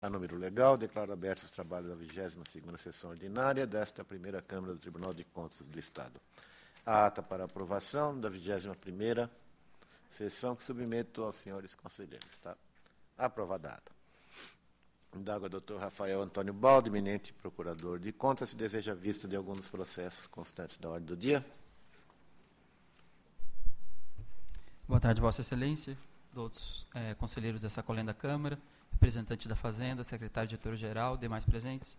A número legal, declaro abertos os trabalhos da 22ª sessão ordinária desta primeira Câmara do Tribunal de Contas do Estado. A ata para aprovação da 21ª sessão que submeto aos senhores conselheiros. Está aprovada a ata. Indago ao Dr. Rafael Antônio Baldo, eminente procurador de contas, se deseja vista de algum dos processos constantes da ordem do dia. Boa tarde, Vossa Excelência, outros conselheiros dessa colenda da Câmara, representante da Fazenda, secretário-diretor-geral, demais presentes.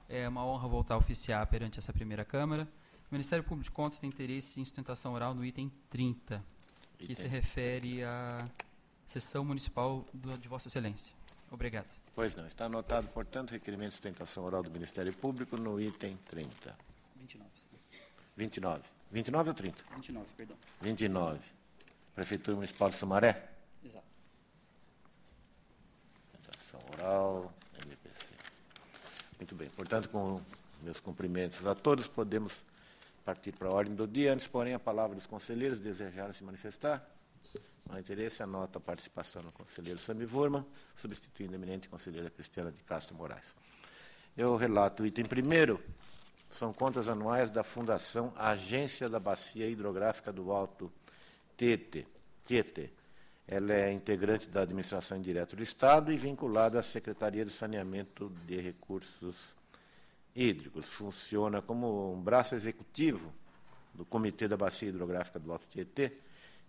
É uma honra voltar a oficiar perante essa primeira Câmara. O Ministério Público de Contas tem interesse em sustentação oral no item 30, que se refere à sessão municipal de Vossa Excelência. Obrigado. Pois não. Está anotado, portanto, requerimento de sustentação oral do Ministério Público no item 30. 29. 29. 29 ou 30? 29, perdão. 29. Prefeitura Municipal de Sumaré. Exato. Sustentação oral, MPC. Muito bem. Portanto, com meus cumprimentos a todos, podemos partir para a ordem do dia. Antes, porém, a palavra dos conselheiros desejaram se manifestar. Não há interesse, anota a participação do conselheiro Sami Wurman, substituindo a eminente conselheira Cristiana de Castro Moraes. Eu relato o item primeiro, são contas anuais da Fundação Agência da Bacia Hidrográfica do Alto Tietê. Ela é integrante da Administração Indireta do Estado e vinculada à Secretaria de Saneamento de Recursos Hídricos. Funciona como um braço executivo do Comitê da Bacia Hidrográfica do Alto Tietê,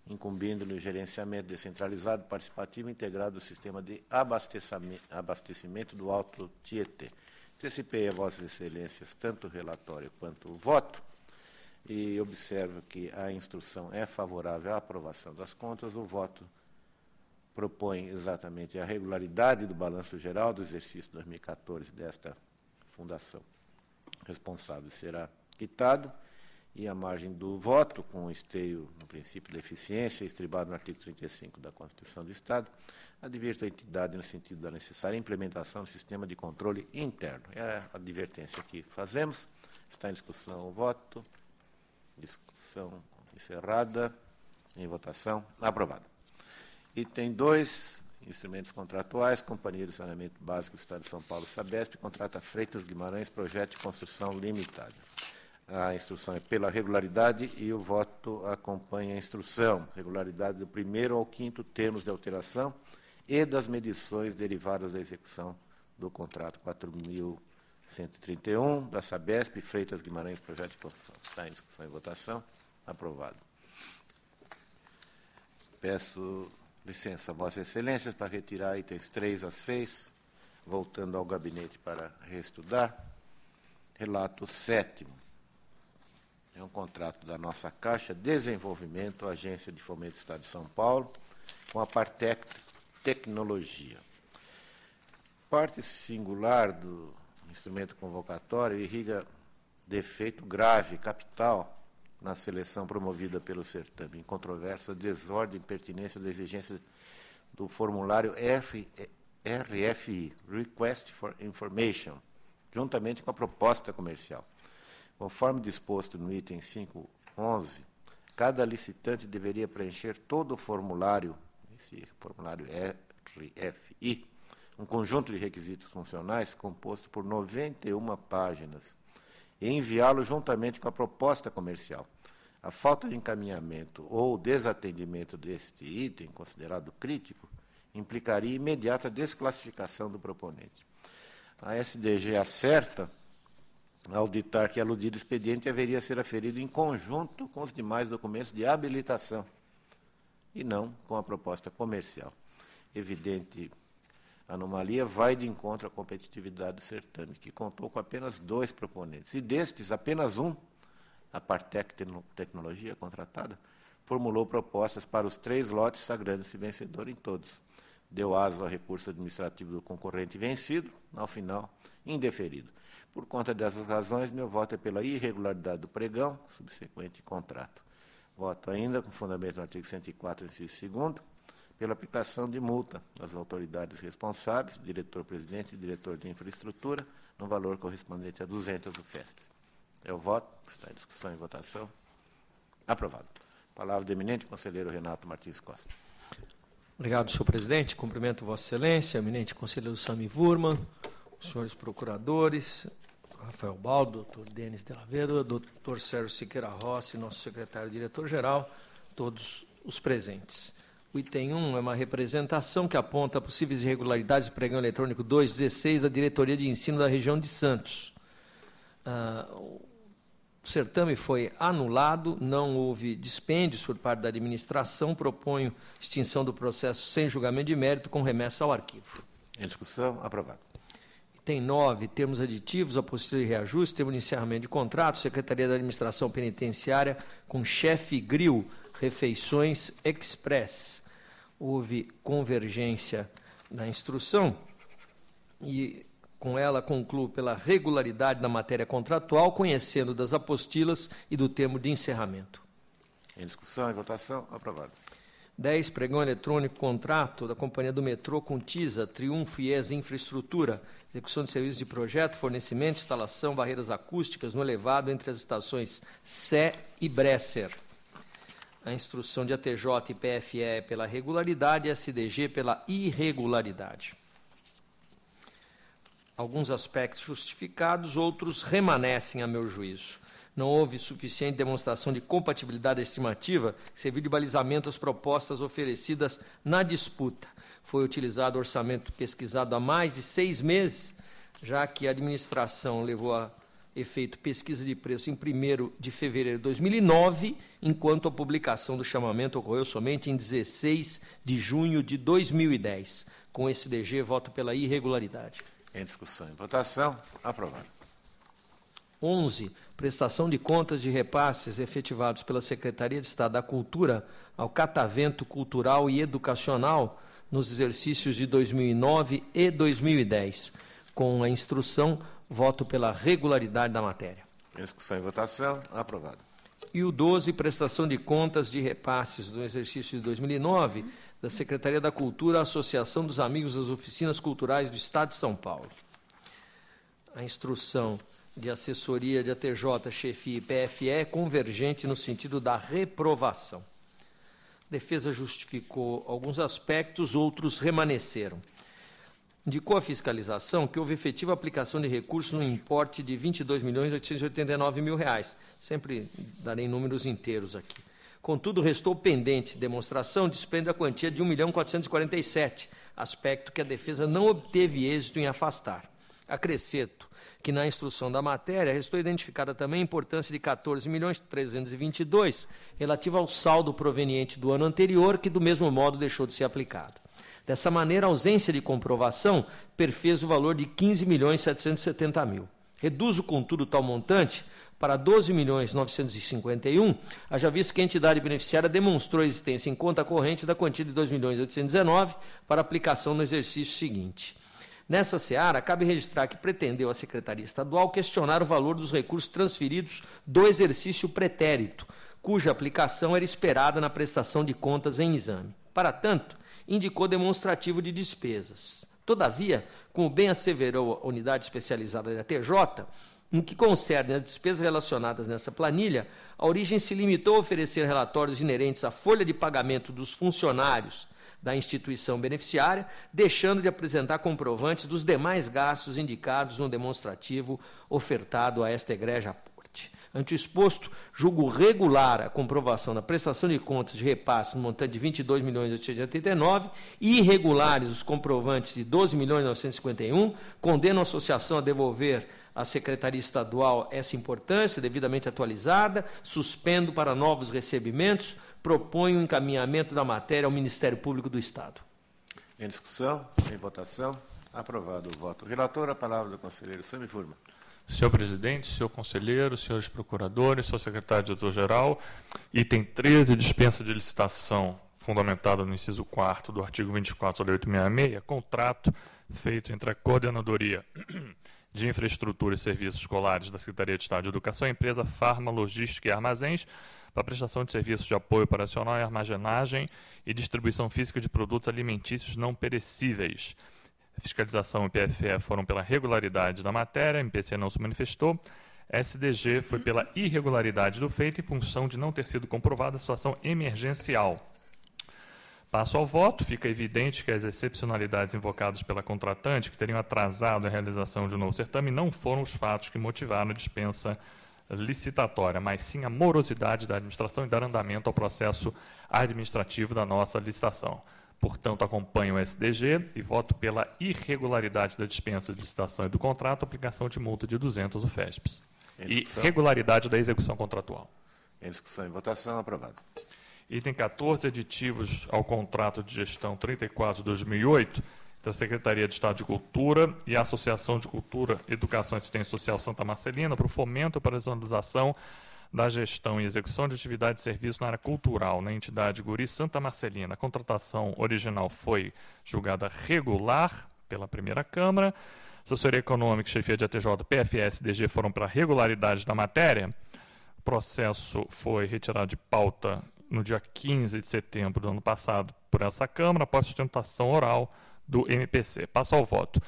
incumbindo-lhe o gerenciamento descentralizado, participativo e integrado do sistema de abastecimento do Alto Tietê. Antecipei a Vossas Excelências tanto o relatório quanto o voto, e observo que a instrução é favorável à aprovação das contas. O voto propõe exatamente a regularidade do balanço geral do exercício 2014 desta fundação responsável será quitado, e a margem do voto, com esteio no princípio da eficiência, estribado no artigo 35 da Constituição do Estado, advirto a entidade no sentido da necessária implementação do sistema de controle interno. É a advertência que fazemos. Está em discussão o voto. Discussão encerrada. Em votação. Aprovado. Item 2, instrumentos contratuais. Companhia de Saneamento Básico do Estado de São Paulo, Sabesp, contrata Freitas Guimarães, projeto de construção limitada. A instrução é pela regularidade e o voto acompanha a instrução. Regularidade do 1º ao 5º termos de alteração e das medições derivadas da execução do contrato 4.131 da Sabesp, Freitas Guimarães, projeto de construção. Está em discussão e votação. Aprovado. Peço licença a Vossas Excelências para retirar itens 3 a 6, voltando ao gabinete para reestudar. Relato 7º. É um contrato da nossa Caixa Desenvolvimento, Agência de Fomento do Estado de São Paulo, com a Partec Tecnologia. Parte singular do instrumento convocatório irriga defeito grave, capital, na seleção promovida pelo certame, incontroversa desordem e impertinência da exigência do formulário RFI, Request for Information, juntamente com a proposta comercial. Conforme disposto no item 5.11, cada licitante deveria preencher todo o formulário, esse formulário RFI, um conjunto de requisitos funcionais composto por 91 páginas, e enviá-lo juntamente com a proposta comercial. A falta de encaminhamento ou desatendimento deste item, considerado crítico, implicaria imediata desclassificação do proponente. A SDG acerta ao ditar que aludido expediente haveria ser aferido em conjunto com os demais documentos de habilitação e não com a proposta comercial. Evidente anomalia vai de encontro à competitividade do certame, que contou com apenas 2 proponentes, e destes, apenas um, a Partec Tecnologia contratada, formulou propostas para os 3 lotes, sagrando-se vencedor em todos. Deu aso ao recurso administrativo do concorrente vencido, ao final, indeferido. Por conta dessas razões, meu voto é pela irregularidade do pregão, subsequente contrato. Voto ainda, com fundamento no artigo 104, inciso 2º, pela aplicação de multa às autoridades responsáveis, diretor-presidente e diretor de infraestrutura, no valor correspondente a 200 UFESPs. É o voto, está em discussão e votação. Aprovado. Palavra do eminente conselheiro Renato Martins Costa. Obrigado, senhor presidente. Cumprimento Vossa Excelência, eminente conselheiro Sami Wurman, os senhores procuradores, Rafael Baldo, doutor Denis de la Vedova, doutor Sérgio Siqueira Rossi, nosso secretário-diretor-geral, todos os presentes. O item 1 é uma representação que aponta possíveis irregularidades do pregão eletrônico 216 da Diretoria de Ensino da região de Santos. O certame foi anulado, não houve dispêndios por parte da administração, proponho extinção do processo sem julgamento de mérito com remessa ao arquivo. Em discussão, aprovado. Item 9, termos aditivos, apostila de reajuste, termo de encerramento de contrato, Secretaria da Administração Penitenciária com chefe Grill, Refeições Express. Houve convergência na instrução e, com ela, concluo pela regularidade da matéria contratual, conhecendo das apostilas e do termo de encerramento. Em discussão e votação, aprovado. 10, pregão eletrônico, contrato da Companhia do Metrô com TISA, Triunfo e ES Infraestrutura, execução de serviços de projeto, fornecimento, instalação, barreiras acústicas no elevado entre as estações Sé e Bresser. A instrução de ATJ e PFE é pela regularidade e SDG pela irregularidade. Alguns aspectos justificados, outros remanescem a meu juízo. Não houve suficiente demonstração de compatibilidade estimativa que serviu de balizamento às propostas oferecidas na disputa. Foi utilizado orçamento pesquisado há mais de 6 meses, já que a administração levou a efeito pesquisa de preço em 1º de fevereiro de 2009, enquanto a publicação do chamamento ocorreu somente em 16 de junho de 2010. Com esse DG, voto pela irregularidade. Em discussão e votação, aprovado. 11. Prestação de contas de repasses efetivados pela Secretaria de Estado da Cultura ao Catavento Cultural e Educacional nos exercícios de 2009 e 2010. Com a instrução, voto pela regularidade da matéria. Em discussão e votação, aprovado. E o 12, prestação de contas de repasses do exercício de 2009 da Secretaria da Cultura à Associação dos Amigos das Oficinas Culturais do Estado de São Paulo. A instrução de assessoria de ATJ, chefia e PFE é convergente no sentido da reprovação. A defesa justificou alguns aspectos, outros remanesceram. Indicou a fiscalização que houve efetiva aplicação de recursos no importe de R$ 22.889.000. Sempre darei números inteiros aqui. Contudo, restou pendente demonstração de dispêndio da quantia de R$ 1.447.000, aspecto que a defesa não obteve êxito em afastar. Acrescento que na instrução da matéria restou identificada também a importância de R$ 14.322.000, relativa ao saldo proveniente do ano anterior, que do mesmo modo deixou de ser aplicado. Dessa maneira, a ausência de comprovação perfez o valor de R$ 15.770.000. Reduzo, contudo, tal montante para R$ 12.951.000, haja visto que a entidade beneficiária demonstrou a existência em conta corrente da quantia de R$ 2.819.000 para aplicação no exercício seguinte. Nessa seara, cabe registrar que pretendeu a Secretaria Estadual questionar o valor dos recursos transferidos do exercício pretérito, cuja aplicação era esperada na prestação de contas em exame. Para tanto, indicou demonstrativo de despesas. Todavia, como bem asseverou a unidade especializada da TJ, no que concerne as despesas relacionadas nessa planilha, a origem se limitou a oferecer relatórios inerentes à folha de pagamento dos funcionários da instituição beneficiária, deixando de apresentar comprovantes dos demais gastos indicados no demonstrativo ofertado a esta egrégia aporte. Ante o exposto, julgo regular a comprovação da prestação de contas de repasse no montante de R$ 22.889.000 e irregulares os comprovantes de R$ 12.951.000, condeno a associação a devolver à Secretaria Estadual essa importância devidamente atualizada, suspendo para novos recebimentos, proponho o encaminhamento da matéria ao Ministério Público do Estado. Em discussão, em votação, aprovado o voto. Relator, a palavra do conselheiro Sami Wurman. Senhor presidente, senhor conselheiro, senhores procuradores, senhor secretário-diretor-geral, item 13, dispensa de licitação fundamentada no inciso 4º do artigo 24 da Lei 866, contrato feito entre a Coordenadoria de Infraestrutura e Serviços Escolares da Secretaria de Estado de Educação e a empresa Farma Logística e Armazéns para a prestação de serviços de apoio operacional e armazenagem e distribuição física de produtos alimentícios não perecíveis. A fiscalização e PFE foram pela regularidade da matéria, a MPC não se manifestou. A SDG foi pela irregularidade do feito em função de não ter sido comprovada a situação emergencial. Passo ao voto. Fica evidente que as excepcionalidades invocadas pela contratante, que teriam atrasado a realização de um novo certame, não foram os fatos que motivaram a dispensa licitatória, mas sim a morosidade da administração e dar andamento ao processo administrativo da nossa licitação. Portanto, acompanho o SDG e voto pela irregularidade da dispensa de licitação e do contrato, aplicação de multa de 200 UFESPs. E regularidade da execução contratual. Em discussão e votação, aprovado. Item 14, aditivos ao contrato de gestão 34 de 2008, da Secretaria de Estado de Cultura e a Associação de Cultura, Educação e Assistência Social Santa Marcelina para o fomento e operacionalização da gestão e execução de atividades de serviço na área cultural na entidade Guri Santa Marcelina. A contratação original foi julgada regular pela primeira Câmara. Assessoria Econômica, chefia de ATJ, PFS e DG foram para a regularidade da matéria. O processo foi retirado de pauta no dia 15 de setembro do ano passado por essa Câmara, após sustentação oral do MPC. Passo ao voto.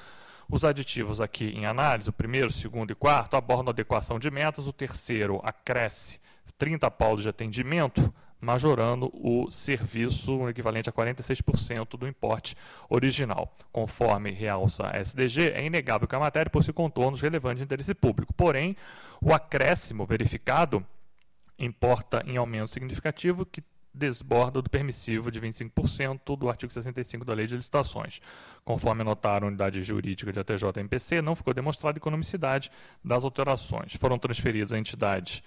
Os aditivos aqui em análise, o primeiro, segundo e quarto, abordam a adequação de metas, o terceiro acresce 30 paulos de atendimento, majorando o serviço equivalente a 46% do importe original. Conforme realça a SDG, é inegável que a matéria possui contornos relevantes de interesse público. Porém, o acréscimo verificado importa em aumento significativo que desborda do permissivo de 25% do artigo 65 da Lei de Licitações. Conforme anotaram a unidade jurídica de ATJ e MPC, não ficou demonstrada a economicidade das alterações. Foram transferidos à entidade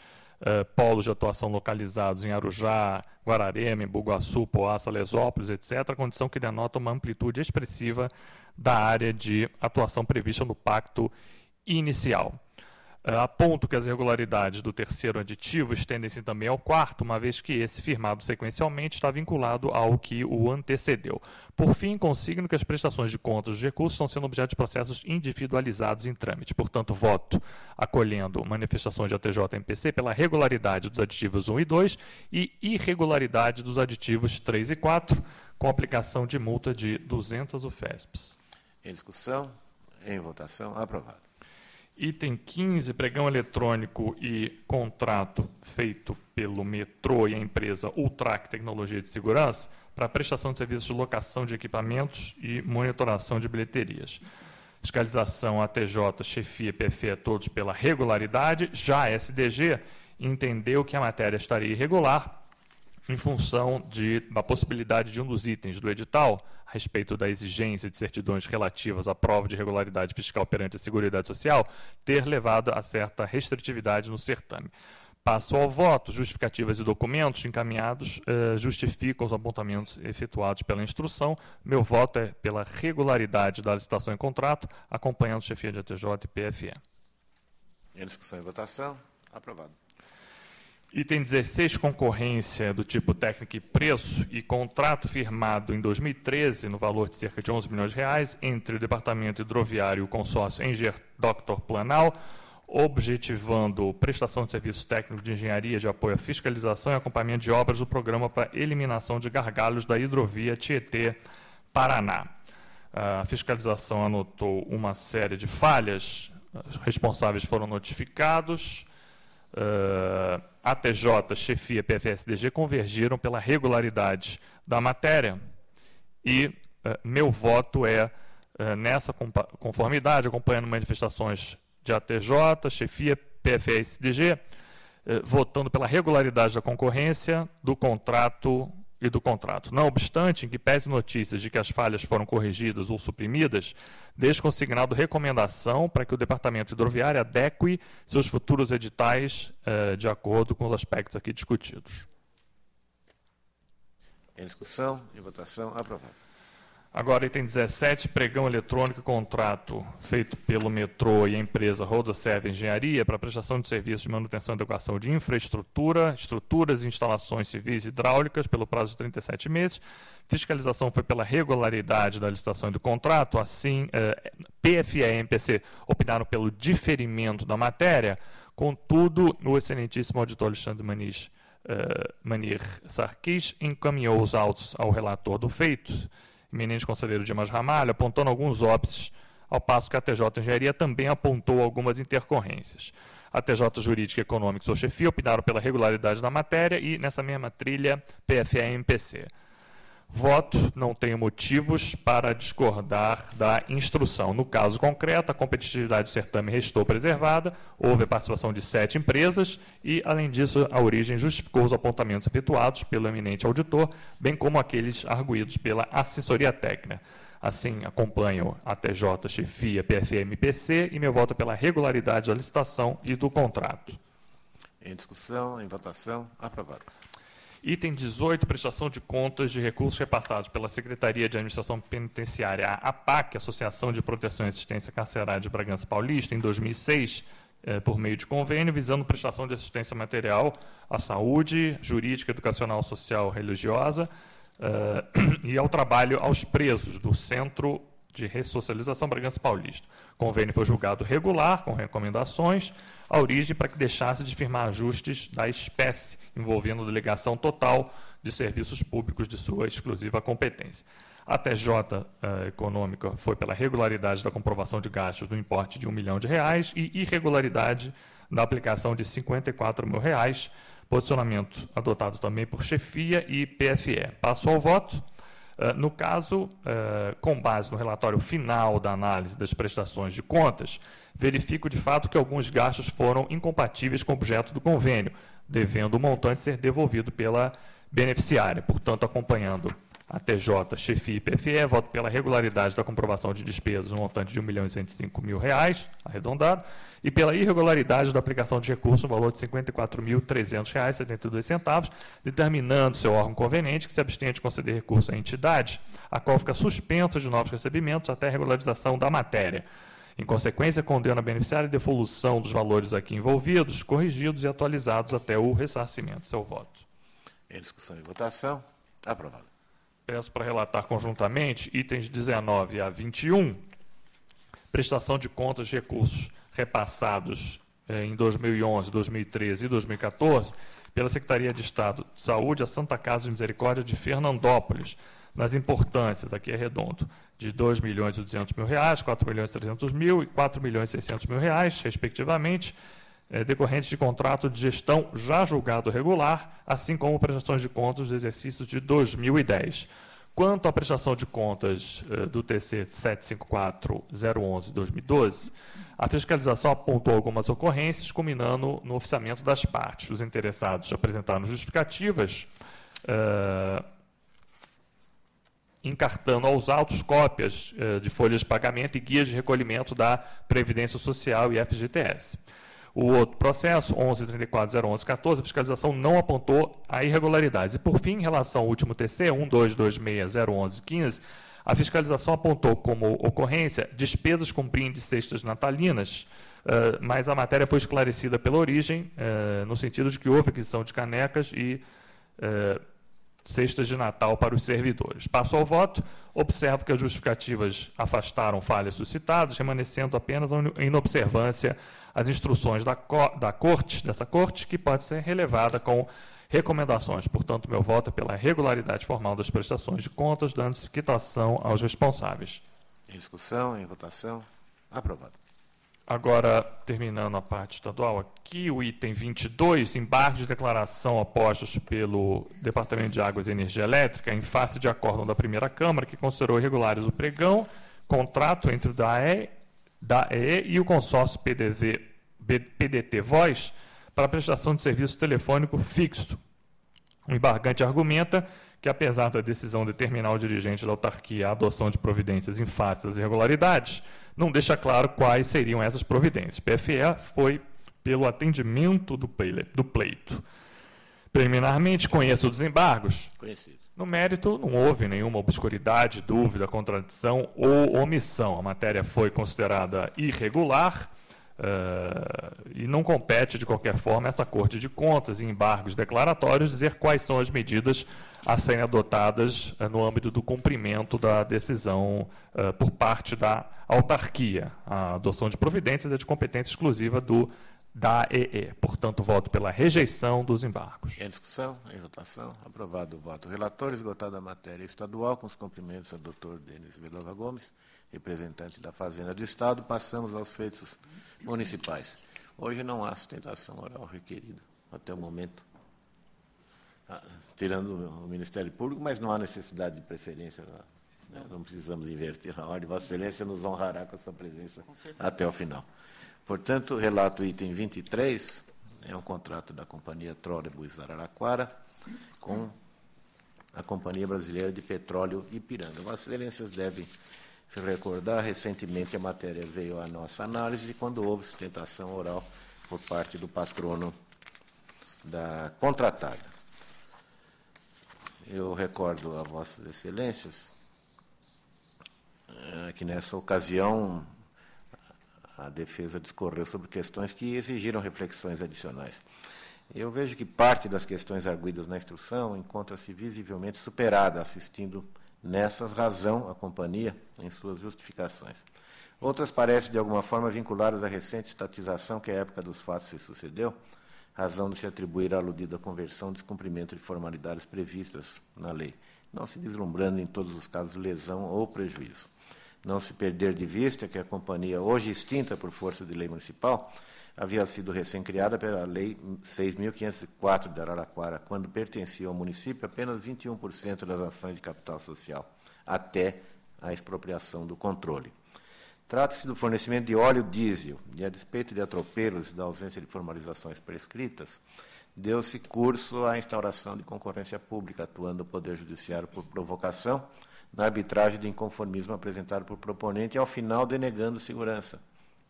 polos de atuação localizados em Arujá, Guararema, Bugaçu, Poaça, Lesópolis, etc., condição que denota uma amplitude expressiva da área de atuação prevista no pacto inicial. Aponto que as irregularidades do terceiro aditivo estendem-se também ao quarto, uma vez que esse, firmado sequencialmente, está vinculado ao que o antecedeu. Por fim, consigno que as prestações de contas dos recursos estão sendo objeto de processos individualizados em trâmite. Portanto, voto acolhendo manifestações de ATJ e MPC pela regularidade dos aditivos 1 e 2 e irregularidade dos aditivos 3 e 4, com aplicação de multa de 200 UFESPs. Em discussão, em votação, aprovado. Item 15, pregão eletrônico e contrato feito pelo metrô e a empresa Ultrac Tecnologia de Segurança para a prestação de serviços de locação de equipamentos e monitoração de bilheterias. Fiscalização ATJ, chefia, PFE, todos pela regularidade. Já a SDG entendeu que a matéria estaria irregular em função da possibilidade de um dos itens do edital, a respeito da exigência de certidões relativas à prova de regularidade fiscal perante a Seguridade Social, ter levado a certa restritividade no certame. Passo ao voto. Justificativas e documentos encaminhados justificam os apontamentos efetuados pela instrução. Meu voto é pela regularidade da licitação em contrato, acompanhando chefia de ATJ e PFE. Em discussão e votação, aprovado. Item 16, concorrência do tipo técnica e preço e contrato firmado em 2013 no valor de cerca de 11 milhões de reais entre o Departamento Hidroviário e o consórcio Enger Dr. Planal, objetivando prestação de serviços técnicos de engenharia de apoio à fiscalização e acompanhamento de obras do programa para eliminação de gargalos da hidrovia Tietê-Paraná. A fiscalização anotou uma série de falhas, os responsáveis foram notificados, ATJ, chefia, PFSDG convergiram pela regularidade da matéria e meu voto é nessa conformidade, acompanhando manifestações de ATJ, chefia, PFSDG, votando pela regularidade da concorrência, do contrato e do contrato. Não obstante, em que pese notícias de que as falhas foram corrigidas ou suprimidas, deixo consignado recomendação para que o Departamento Hidroviário adeque seus futuros editais de acordo com os aspectos aqui discutidos. Em discussão e votação, aprovado. Agora, item 17, pregão eletrônico e contrato feito pelo metrô e a empresa Rodoserve Engenharia para prestação de serviços de manutenção e adequação de infraestrutura, estruturas e instalações civis e hidráulicas pelo prazo de 37 meses. Fiscalização foi pela regularidade da licitação e do contrato, assim, PFE e MPC opinaram pelo diferimento da matéria, contudo, o excelentíssimo auditor Alexandre Manir Sarkis encaminhou os autos ao relator do feito, eminente conselheiro Dimas Ramalho, apontando alguns óbices, ao passo que a TJ Engenharia também apontou algumas intercorrências. A TJ Jurídica e Econômica e sua chefia opinaram pela regularidade da matéria e, nessa mesma trilha, PFE e MPC. Voto, não tenho motivos para discordar da instrução. No caso concreto, a competitividade do certame restou preservada, houve a participação de 7 empresas e, além disso, a origem justificou os apontamentos efetuados pelo eminente auditor, bem como aqueles arguídos pela assessoria técnica. Assim, acompanho a TJ, chefia, PFM e PC e meu voto é pela regularidade da licitação e do contrato. Em discussão, em votação, aprovado. Item 18, prestação de contas de recursos repassados pela Secretaria de Administração Penitenciária, a APAC, Associação de Proteção e Assistência Carcerária de Bragança Paulista, em 2006, por meio de convênio, visando prestação de assistência material à saúde, jurídica, educacional, social, religiosa e ao trabalho aos presos do Centro de Ressocialização Bragança Paulista. O convênio foi julgado regular, com recomendações, a origem para que deixasse de firmar ajustes da espécie, envolvendo delegação total de serviços públicos de sua exclusiva competência. A TJ econômica foi pela regularidade da comprovação de gastos do importe de R$ 1 milhão e irregularidade da aplicação de R$ 54 mil, posicionamento adotado também por chefia e PFE. Passo ao voto. No caso, com base no relatório final da análise das prestações de contas, verifico de fato que alguns gastos foram incompatíveis com o objeto do convênio, devendo o montante ser devolvido pela beneficiária. Portanto, acompanhando a TJ, chefia e PFE, voto pela regularidade da comprovação de despesas no montante de R$ 1.105.000, arredondado, e pela irregularidade da aplicação de recursos no valor de R$ 54.300,72, determinando seu órgão conveniente que se abstenha de conceder recurso à entidade, a qual fica suspensa de novos recebimentos até a regularização da matéria. Em consequência, condena a beneficiária a devolução dos valores aqui envolvidos, corrigidos e atualizados até o ressarcimento. Seu voto. Em discussão e votação, aprovado. Peço para relatar conjuntamente itens 19 a 21, prestação de contas de recursos repassados em 2011, 2013 e 2014 pela Secretaria de Estado de Saúde à Santa Casa de Misericórdia de Fernandópolis, nas importâncias, aqui é redondo, de R$ 2.200.000, R$ 4.300.000 e R$ 4.600.000, respectivamente, decorrentes de contrato de gestão já julgado regular, assim como prestações de contas dos exercícios de 2010. Quanto à prestação de contas do TC 754-011-2012, a fiscalização apontou algumas ocorrências, culminando no oficiamento das partes. Os interessados apresentaram justificativas, encartando aos autos cópias de folhas de pagamento e guias de recolhimento da Previdência Social e FGTS. O outro processo, 11.34.011.14, a fiscalização não apontou a irregularidades. E, por fim, em relação ao último TC, 1226.011.15, a fiscalização apontou como ocorrência despesas com brinde de cestas natalinas, mas a matéria foi esclarecida pela origem, no sentido de que houve aquisição de canecas e cestas de Natal para os servidores. Passo ao voto. Observo que as justificativas afastaram falhas suscitadas, remanescendo apenas a inobservância às instruções dessa corte, que pode ser relevada com recomendações. Portanto, meu voto é pela regularidade formal das prestações de contas, dando-se quitação aos responsáveis. Em discussão, em votação, aprovado. Agora, terminando a parte estadual, aqui o item 22, embargos de declaração apostos pelo Departamento de Águas e Energia Elétrica, em face de acórdão da primeira Câmara, que considerou irregulares o pregão, contrato entre o DAE e o consórcio PDT Voz para a prestação de serviço telefônico fixo. O embargante argumenta que, apesar da decisão determinar o dirigente da autarquia a adoção de providências em face das irregularidades, não deixa claro quais seriam essas providências. PFE foi pelo atendimento do pleito. Preliminarmente, conheço os embargos. Conhecido. No mérito, não houve nenhuma obscuridade, dúvida, contradição ou omissão. A matéria foi considerada irregular e não compete, de qualquer forma, essa Corte de Contas e embargos declaratórios dizer quais são as medidas a serem adotadas no âmbito do cumprimento da decisão por parte da autarquia. A adoção de providências é de competência exclusiva da EE. Portanto, voto pela rejeição dos embargos. Em discussão, em votação, aprovado o voto. Relator, esgotada a matéria estadual, com os cumprimentos ao Dr. Denis Vedova Gomes, representante da Fazenda do Estado, passamos aos feitos municipais. Hoje não há sustentação oral requerida, até o momento. tirando o Ministério Público, mas não há necessidade de preferência, né? Não precisamos inverter a ordem. Vossa Excelência nos honrará com a sua presença até o final. Portanto, relato item 23, é um contrato da Companhia Trólebus Araraquara com a Companhia Brasileira de Petróleo Ipiranga. Vossas Excelências devem se recordar, recentemente a matéria veio à nossa análise quando houve sustentação oral por parte do patrono da contratada. Eu recordo a Vossas Excelências que, nessa ocasião, a defesa discorreu sobre questões que exigiram reflexões adicionais. Eu vejo que parte das questões arguidas na instrução encontra-se visivelmente superada, assistindo nessas razão a companhia em suas justificações. Outras parecem, de alguma forma, vinculadas à recente estatização que, à época dos fatos, se sucedeu, razão de se atribuir à aludida conversão descumprimento de formalidades previstas na lei, não se vislumbrando em todos os casos lesão ou prejuízo. Não se perder de vista que a companhia, hoje extinta por força de lei municipal, havia sido recém-criada pela Lei 6.504 de Araraquara, quando pertencia ao município apenas 21% das ações de capital social, até a expropriação do controle. Trata-se do fornecimento de óleo diesel, e a despeito de atropelos e da ausência de formalizações prescritas, deu-se curso à instauração de concorrência pública, atuando o Poder Judiciário por provocação, na arbitragem de inconformismo apresentado por proponente e, ao final, denegando segurança,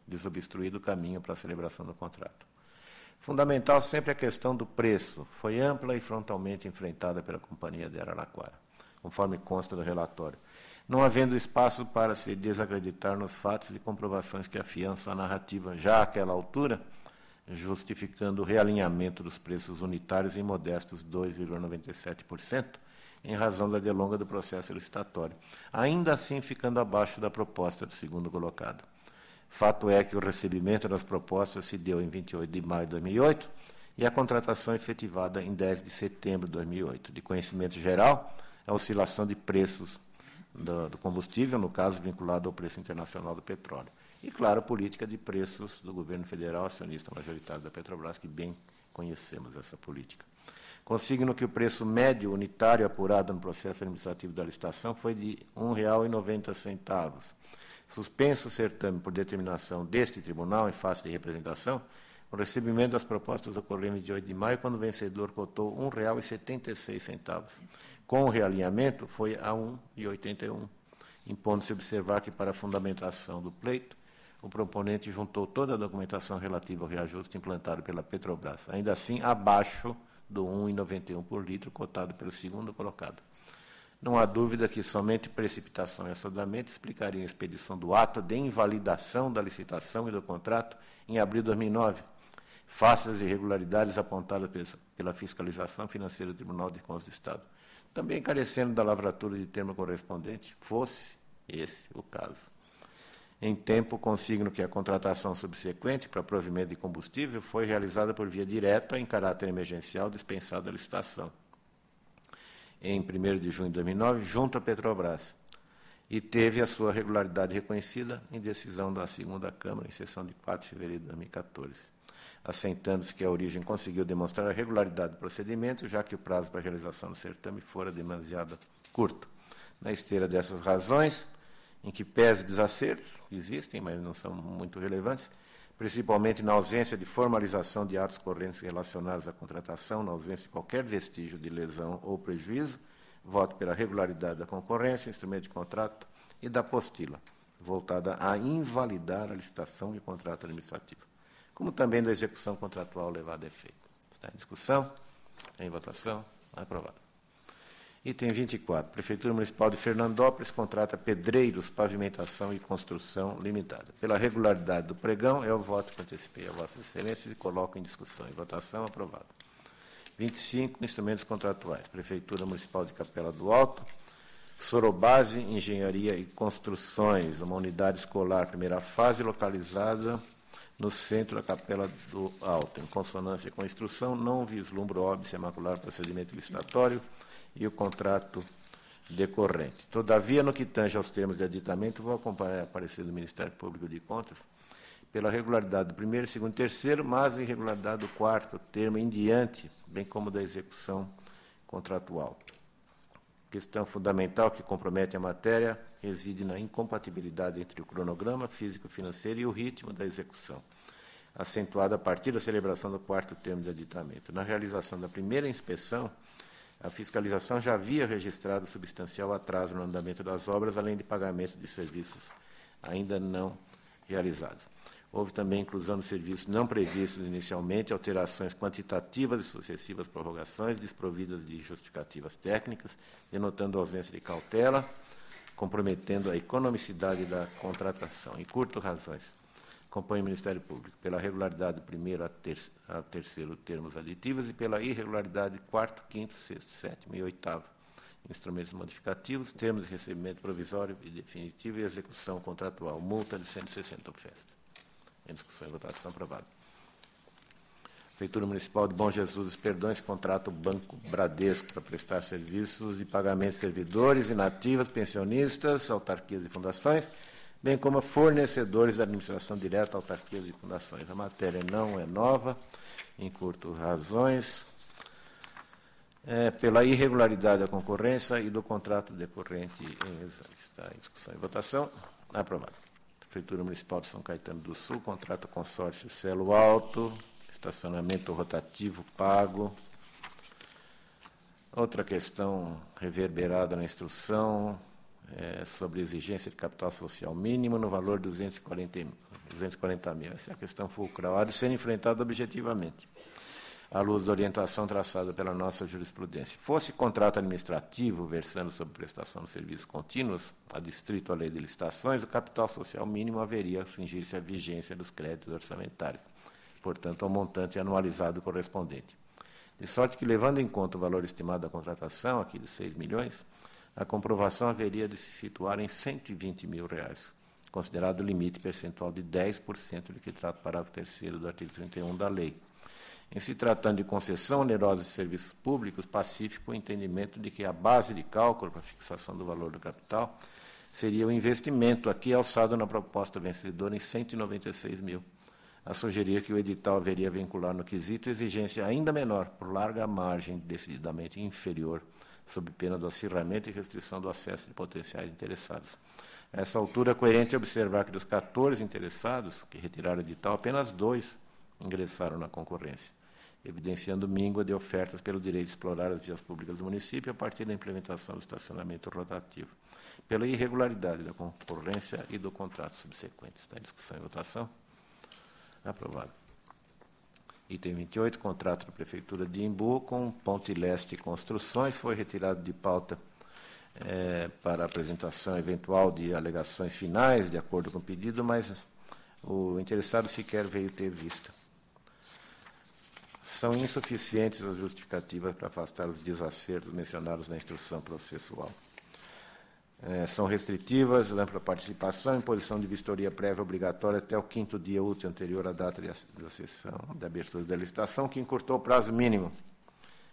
desobstruído o caminho para a celebração do contrato. Fundamental sempre a questão do preço. Foi ampla e frontalmente enfrentada pela Companhia de Araraquara, conforme consta do relatório, não havendo espaço para se desacreditar nos fatos e comprovações que afiançam a narrativa, já àquela altura, justificando o realinhamento dos preços unitários em modestos 2,97%, em razão da delonga do processo licitatório, ainda assim ficando abaixo da proposta do segundo colocado. Fato é que o recebimento das propostas se deu em 28 de maio de 2008 e a contratação efetivada em 10 de setembro de 2008. De conhecimento geral, a oscilação de preços do combustível, no caso vinculado ao preço internacional do petróleo. E, claro, a política de preços do governo federal, acionista majoritário da Petrobras, que bem conhecemos essa política. Consigno que o preço médio unitário apurado no processo administrativo da licitação foi de R$ 1,90. Suspenso o certame por determinação deste tribunal, em face de representação, o recebimento das propostas ocorreu em 28 de maio, quando o vencedor cotou R$ 1,76. Com o realinhamento, foi a R$ 1,81, impondo-se observar que, para a fundamentação do pleito, o proponente juntou toda a documentação relativa ao reajuste implantado pela Petrobras, ainda assim abaixo do R$ 1,91 por litro, cotado pelo segundo colocado. Não há dúvida que somente precipitação e assodamento explicariam a expedição do ato de invalidação da licitação e do contrato em abril de 2009, face às irregularidades apontadas pela fiscalização financeira do Tribunal de Contas do Estado, também carecendo da lavratura de termo correspondente, fosse esse o caso. Em tempo, consigno que a contratação subsequente para provimento de combustível foi realizada por via direta em caráter emergencial, dispensada a licitação, em 1º de junho de 2009, junto à Petrobras, e teve a sua regularidade reconhecida em decisão da segunda Câmara, em sessão de 4 de fevereiro de 2014, assentando-se que a origem conseguiu demonstrar a regularidade do procedimento, já que o prazo para a realização do certame fora demasiado curto. Na esteira dessas razões, em que pese desacertos, existem, mas não são muito relevantes, principalmente na ausência de formalização de atos correntes relacionados à contratação, na ausência de qualquer vestígio de lesão ou prejuízo, voto pela regularidade da concorrência, instrumento de contrato e da apostila, voltada a invalidar a licitação e o contrato administrativo, como também da execução contratual levada a efeito. Está em discussão, em votação, aprovado. Item 24. Prefeitura Municipal de Fernandópolis contrata pedreiros, pavimentação e construção limitada. Pela regularidade do pregão, é o voto que antecipei a Vossa Excelência e coloco em discussão e votação. Aprovado. 25. Instrumentos contratuais. Prefeitura Municipal de Capela do Alto, Sorobase, Engenharia e Construções, uma unidade escolar, primeira fase, localizada no centro da Capela do Alto. Em consonância com a instrução, não vislumbro óbice a macular procedimento licitatório e o contrato decorrente. Todavia, no que tange aos termos de aditamento, vou acompanhar a parecer do Ministério Público de Contas pela regularidade do primeiro, segundo e terceiro, mas a irregularidade do quarto termo em diante, bem como da execução contratual. Questão fundamental que compromete a matéria reside na incompatibilidade entre o cronograma físico-financeiro e o ritmo da execução, acentuada a partir da celebração do 4º termo de aditamento. Na realização da primeira inspeção, a fiscalização já havia registrado substancial atraso no andamento das obras, além de pagamentos de serviços ainda não realizados. Houve também inclusão de serviços não previstos inicialmente, alterações quantitativas e sucessivas prorrogações, desprovidas de justificativas técnicas, denotando ausência de cautela, comprometendo a economicidade da contratação. Em curto, razões. Acompanha o Ministério Público pela regularidade do 1º a 3º termos aditivos e pela irregularidade do 4º, 5º, 6º, 7º e 8º instrumentos modificativos, termos de recebimento provisório e definitivo e execução contratual, multa de 160 UFESP. Em discussão e votação, aprovado. Prefeitura Municipal de Bom Jesus, Perdões, contrata o Banco Bradesco para prestar serviços de pagamento de servidores, inativos, pensionistas, autarquias e fundações, bem como a fornecedores da administração direta, autarquias e fundações. A matéria não é nova, em curto, razões. Pela irregularidade da concorrência e do contrato decorrente em exame. Está em discussão e votação, aprovado. Prefeitura Municipal de São Caetano do Sul, contrata consórcio Celo Alto, estacionamento rotativo pago. Outra questão reverberada na instrução sobre exigência de capital social mínimo no valor de 240 mil. Essa é a questão fulcral, há de ser enfrentada objetivamente, à luz da orientação traçada pela nossa jurisprudência. Fosse contrato administrativo, versando sobre prestação de serviços contínuos, adstrito à lei de licitações, o capital social mínimo haveria a fingir-se a vigência dos créditos orçamentários, portanto, ao montante anualizado correspondente. De sorte que, levando em conta o valor estimado da contratação, aqui de 6 milhões, a comprovação haveria de se situar em R$120 mil, considerado o limite percentual de 10% do que trata o parágrafo 3º do artigo 31 da lei. Em se tratando de concessão onerosa de serviços públicos, pacífico o entendimento de que a base de cálculo para a fixação do valor do capital seria o investimento aqui alçado na proposta vencedora em 196 mil. A sugerir que o edital haveria vincular no quesito exigência ainda menor, por larga margem decididamente inferior, sob pena do acirramento e restrição do acesso de potenciais interessados. A essa altura, é coerente observar que dos 14 interessados que retiraram o edital, apenas 2 ingressaram na concorrência, evidenciando míngua de ofertas pelo direito de explorar as vias públicas do município a partir da implementação do estacionamento rotativo, pela irregularidade da concorrência e do contrato subsequente. Está em discussão e votação. Aprovado. Item 28, contrato da Prefeitura de Imbu com Ponte Leste Construções, foi retirado de pauta para apresentação eventual de alegações finais, de acordo com o pedido, mas o interessado sequer veio ter vista. São insuficientes as justificativas para afastar os desacertos mencionados na instrução processual. São restritivas, ampla participação, imposição de vistoria prévia obrigatória até o 5º dia útil anterior à data da sessão de abertura da licitação, que encurtou o prazo mínimo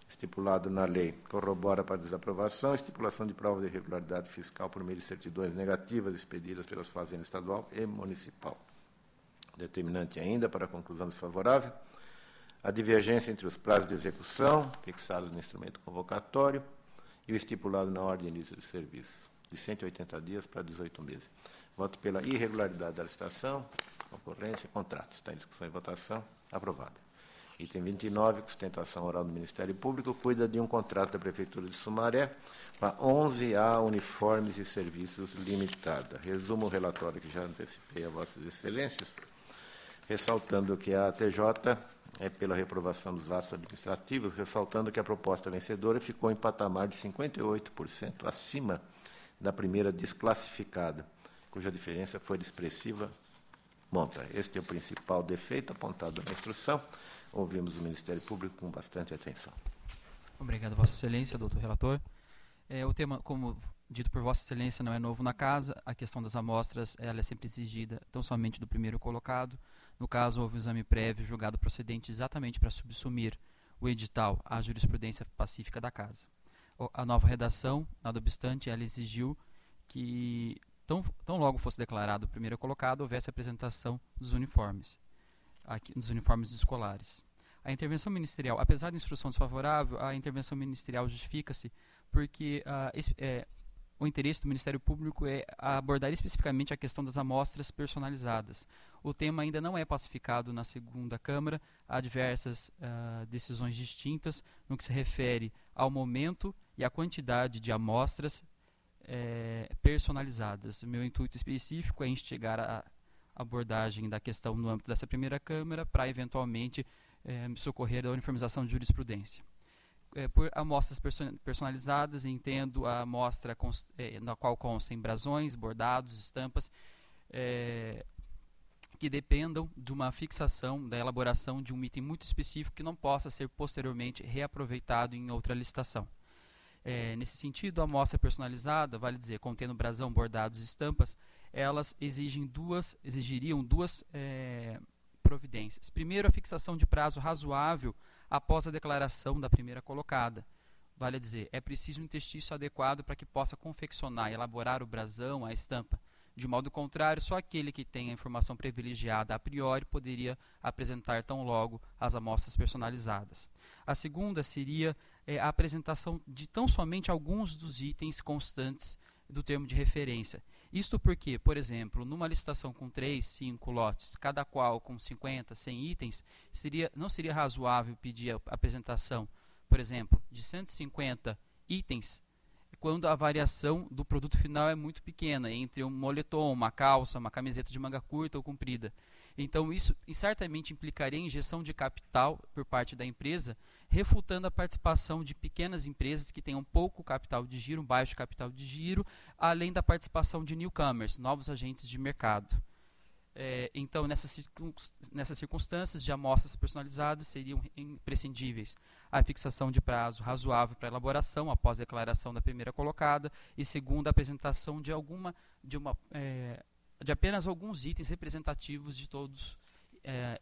estipulado na lei. Corrobora para desaprovação, estipulação de prova de irregularidade fiscal por meio de certidões negativas expedidas pelas fazendas estadual e municipal. Determinante ainda para a conclusão desfavorável, a divergência entre os prazos de execução, fixados no instrumento convocatório, e o estipulado na ordem de início de serviço, de 180 dias para 18 meses. Voto pela irregularidade da licitação, concorrência e contrato. Está em discussão e votação. Aprovado. Item 29, sustentação oral do Ministério Público, cuida de um contrato da Prefeitura de Sumaré para 11A Uniformes e Serviços Limitada. Resumo o relatório que já antecipei a Vossas Excelências, ressaltando que a ATJ é pela reprovação dos atos administrativos, ressaltando que a proposta vencedora ficou em patamar de 58% acima da primeira desclassificada, cuja diferença foi de expressiva monta. Este é o principal defeito apontado na instrução. Ouvimos o Ministério Público com bastante atenção. Obrigado, Vossa Excelência, doutor relator. O tema, como dito por Vossa Excelência, não é novo na casa. A questão das amostras ela é sempre exigida tão somente do primeiro colocado. No caso, houve um exame prévio julgado procedente exatamente para subsumir o edital à jurisprudência pacífica da casa. A nova redação, nada obstante, ela exigiu que, tão logo fosse declarado o primeiro colocado, houvesse a apresentação dos uniformes, dos uniformes escolares. A intervenção ministerial, apesar da instrução desfavorável, a intervenção ministerial justifica-se porque o interesse do Ministério Público é abordar especificamente a questão das amostras personalizadas. O tema ainda não é pacificado na segunda Câmara, há diversas decisões distintas no que se refere ao momento e à quantidade de amostras personalizadas. O meu intuito específico é instigar a abordagem da questão no âmbito dessa primeira Câmara para, eventualmente, socorrer da uniformização de jurisprudência. Por amostras personalizadas, entendo a amostra na qual constem brasões, bordados, estampas, que dependam de uma fixação, da elaboração de um item muito específico que não possa ser posteriormente reaproveitado em outra licitação. Nesse sentido, a amostra personalizada, vale dizer, contendo brasão, bordados e estampas, elas exigiriam duas providências. Primeiro, a fixação de prazo razoável após a declaração da primeira colocada. Vale dizer, é preciso um interstício adequado para que possa confeccionar e elaborar o brasão, a estampa. De modo contrário, só aquele que tem a informação privilegiada a priori poderia apresentar tão logo as amostras personalizadas. A segunda seria a apresentação de tão somente alguns dos itens constantes do termo de referência. Isto porque, por exemplo, numa licitação com 3, 5 lotes, cada qual com 50, 100 itens, não seria razoável pedir a apresentação, por exemplo, de 150 itens, quando a variação do produto final é muito pequena, entre um moletom, uma calça, uma camiseta de manga curta ou comprida. Então, isso certamente implicaria em injeção de capital por parte da empresa, refutando a participação de pequenas empresas que tenham pouco capital de giro, um baixo capital de giro, além da participação de newcomers, novos agentes de mercado. Então, nessas circunstâncias de amostras personalizadas, seriam imprescindíveis a fixação de prazo razoável para elaboração após a declaração da primeira colocada e, segundo, a apresentação de apenas alguns itens representativos de todos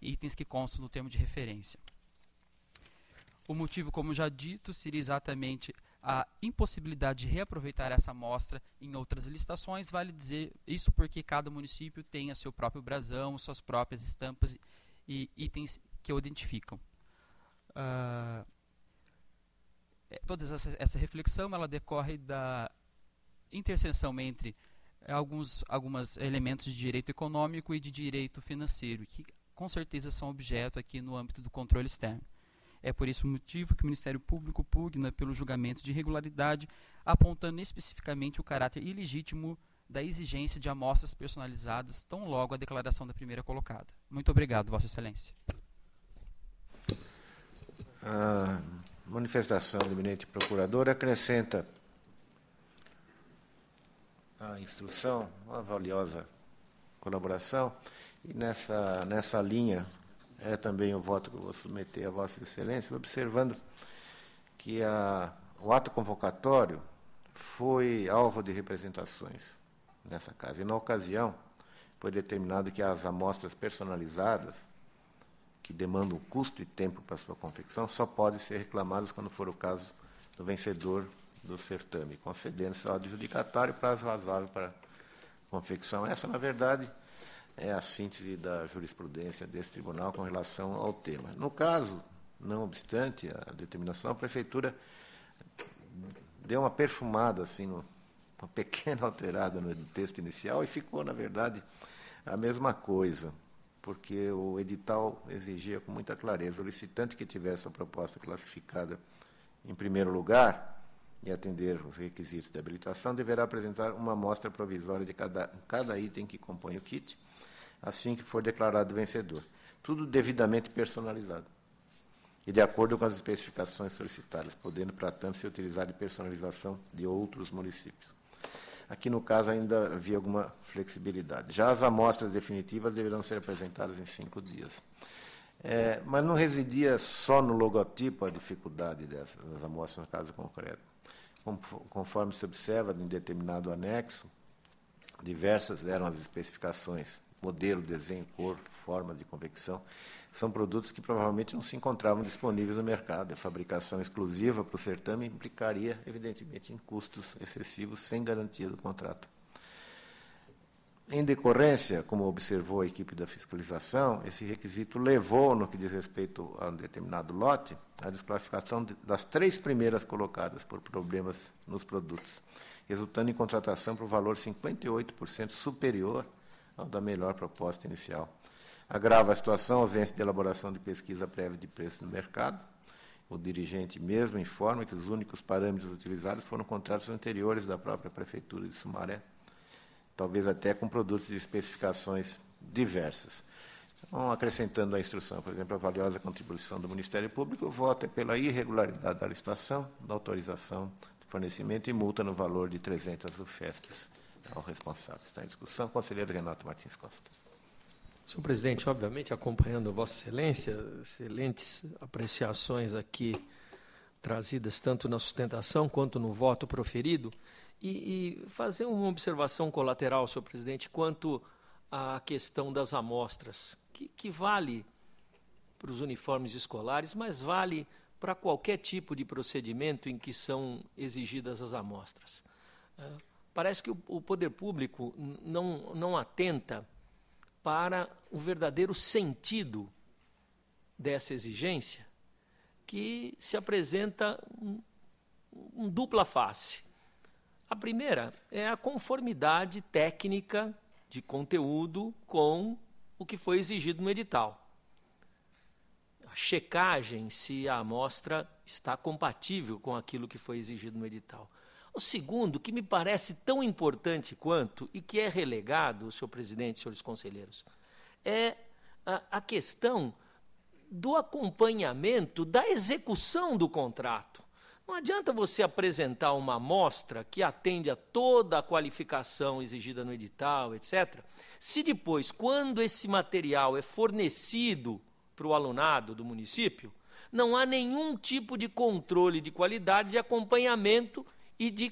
itens que constam no termo de referência. O motivo, como já dito, seria exatamente a impossibilidade de reaproveitar essa amostra em outras licitações. Vale dizer isso porque cada município tem a seu próprio brasão, suas próprias estampas e itens que o identificam. Toda essa reflexão ela decorre da interseção entre alguns elementos de direito econômico e de direito financeiro, que com certeza são objeto aqui no âmbito do controle externo. É por esse motivo que o Ministério Público pugna pelo julgamento de irregularidade, apontando especificamente o caráter ilegítimo da exigência de amostras personalizadas tão logo a declaração da primeira colocada. Muito obrigado, Vossa Excelência. A manifestação do eminente procurador acrescenta à instrução uma valiosa colaboração e nessa linha é também o voto que eu vou submeter a Vossa Excelência, observando que o ato convocatório foi alvo de representações nessa casa. E, na ocasião, foi determinado que as amostras personalizadas, que demandam custo e tempo para sua confecção, só podem ser reclamadas quando for o caso do vencedor do certame, concedendo-se ao adjudicatário prazo razoável para confecção. Essa, na verdade, é a síntese da jurisprudência desse tribunal com relação ao tema. No caso, não obstante a determinação, a Prefeitura deu uma perfumada, assim, uma pequena alterada no texto inicial e ficou, na verdade, a mesma coisa, porque o edital exigia com muita clareza o licitante que tivesse a proposta classificada em primeiro lugar e atender os requisitos de habilitação, deverá apresentar uma amostra provisória de cada item que compõe o kit, assim que for declarado vencedor. Tudo devidamente personalizado e de acordo com as especificações solicitadas, podendo, para tanto, se utilizar de personalização de outros municípios. Aqui, no caso, ainda havia alguma flexibilidade. Já as amostras definitivas deverão ser apresentadas em 5 dias. Mas não residia só no logotipo a dificuldade das amostras no caso concreto. Conforme se observa em determinado anexo, diversas eram as especificações, modelo, desenho, cor, forma de confecção. São produtos que provavelmente não se encontravam disponíveis no mercado. A fabricação exclusiva para o certame implicaria, evidentemente, em custos excessivos sem garantia do contrato. Em decorrência, como observou a equipe da fiscalização, esse requisito levou, no que diz respeito a um determinado lote, à desclassificação das 3 primeiras colocadas por problemas nos produtos, resultando em contratação por valor 58% superior ao da melhor proposta inicial. Agrava a situação a ausência de elaboração de pesquisa prévia de preço no mercado. O dirigente mesmo informa que os únicos parâmetros utilizados foram contratos anteriores da própria Prefeitura de Sumaré, talvez até com produtos de especificações diversas. Então, acrescentando à instrução, por exemplo, a valiosa contribuição do Ministério Público, o voto é pela irregularidade da licitação, da autorização de fornecimento e multa no valor de 300 UFESPs ao responsável. Está em discussão. Conselheiro Renato Martins Costa. Senhor presidente, obviamente, acompanhando Vossa Excelência, excelentes apreciações aqui trazidas tanto na sustentação quanto no voto proferido, e fazer uma observação colateral, senhor presidente, quanto à questão das amostras, que vale para os uniformes escolares, mas vale para qualquer tipo de procedimento em que são exigidas as amostras. Parece que o poder público não atenta para o verdadeiro sentido dessa exigência, que se apresenta em dupla face. A primeira é a conformidade técnica de conteúdo com o que foi exigido no edital. A checagem se a amostra está compatível com aquilo que foi exigido no edital. O segundo, que me parece tão importante quanto, e que é relegado, senhor presidente, senhores conselheiros, é a questão do acompanhamento da execução do contrato. Não adianta você apresentar uma amostra que atende a toda a qualificação exigida no edital, etc., se depois, quando esse material é fornecido para o alunado do município, não há nenhum tipo de controle de qualidade, de acompanhamento e de